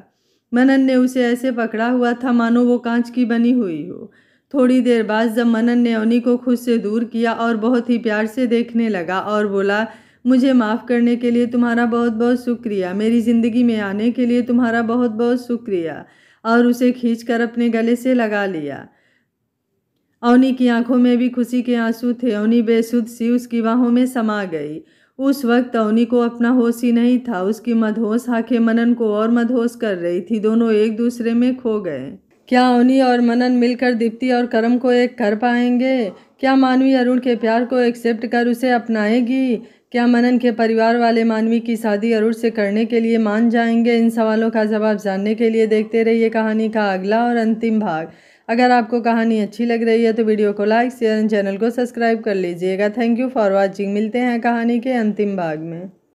मनन ने उसे ऐसे पकड़ा हुआ था मानो वो कांच की बनी हुई हो। थोड़ी देर बाद जब मनन ने अवनी को खुद से दूर किया और बहुत ही प्यार से देखने लगा और बोला, मुझे माफ़ करने के लिए तुम्हारा बहुत बहुत शुक्रिया, मेरी ज़िंदगी में आने के लिए तुम्हारा बहुत बहुत शुक्रिया, और उसे खींचकर अपने गले से लगा लिया। अवनी की आंखों में भी खुशी के आंसू थे। अवनी बेसुध सी उसकी बाहों में समा गई। उस वक्त अवनी को अपना होश ही नहीं था। उसकी मदहोश आंखें मनन को और मदहोश कर रही थी। दोनों एक दूसरे में खो गए। क्या अवनी और मनन मिलकर दीप्ति और करम को एक कर पाएंगे? क्या मानवी अरुण के प्यार को एक्सेप्ट कर उसे अपनाएगी? क्या मनन के परिवार वाले मानवी की शादी अरुण से करने के लिए मान जाएंगे? इन सवालों का जवाब जानने के लिए देखते रहिए कहानी का अगला और अंतिम भाग। अगर आपको कहानी अच्छी लग रही है तो वीडियो को लाइक, शेयर एंड चैनल को सब्सक्राइब कर लीजिएगा। Thank you for watching. मिलते हैं कहानी के अंतिम भाग में।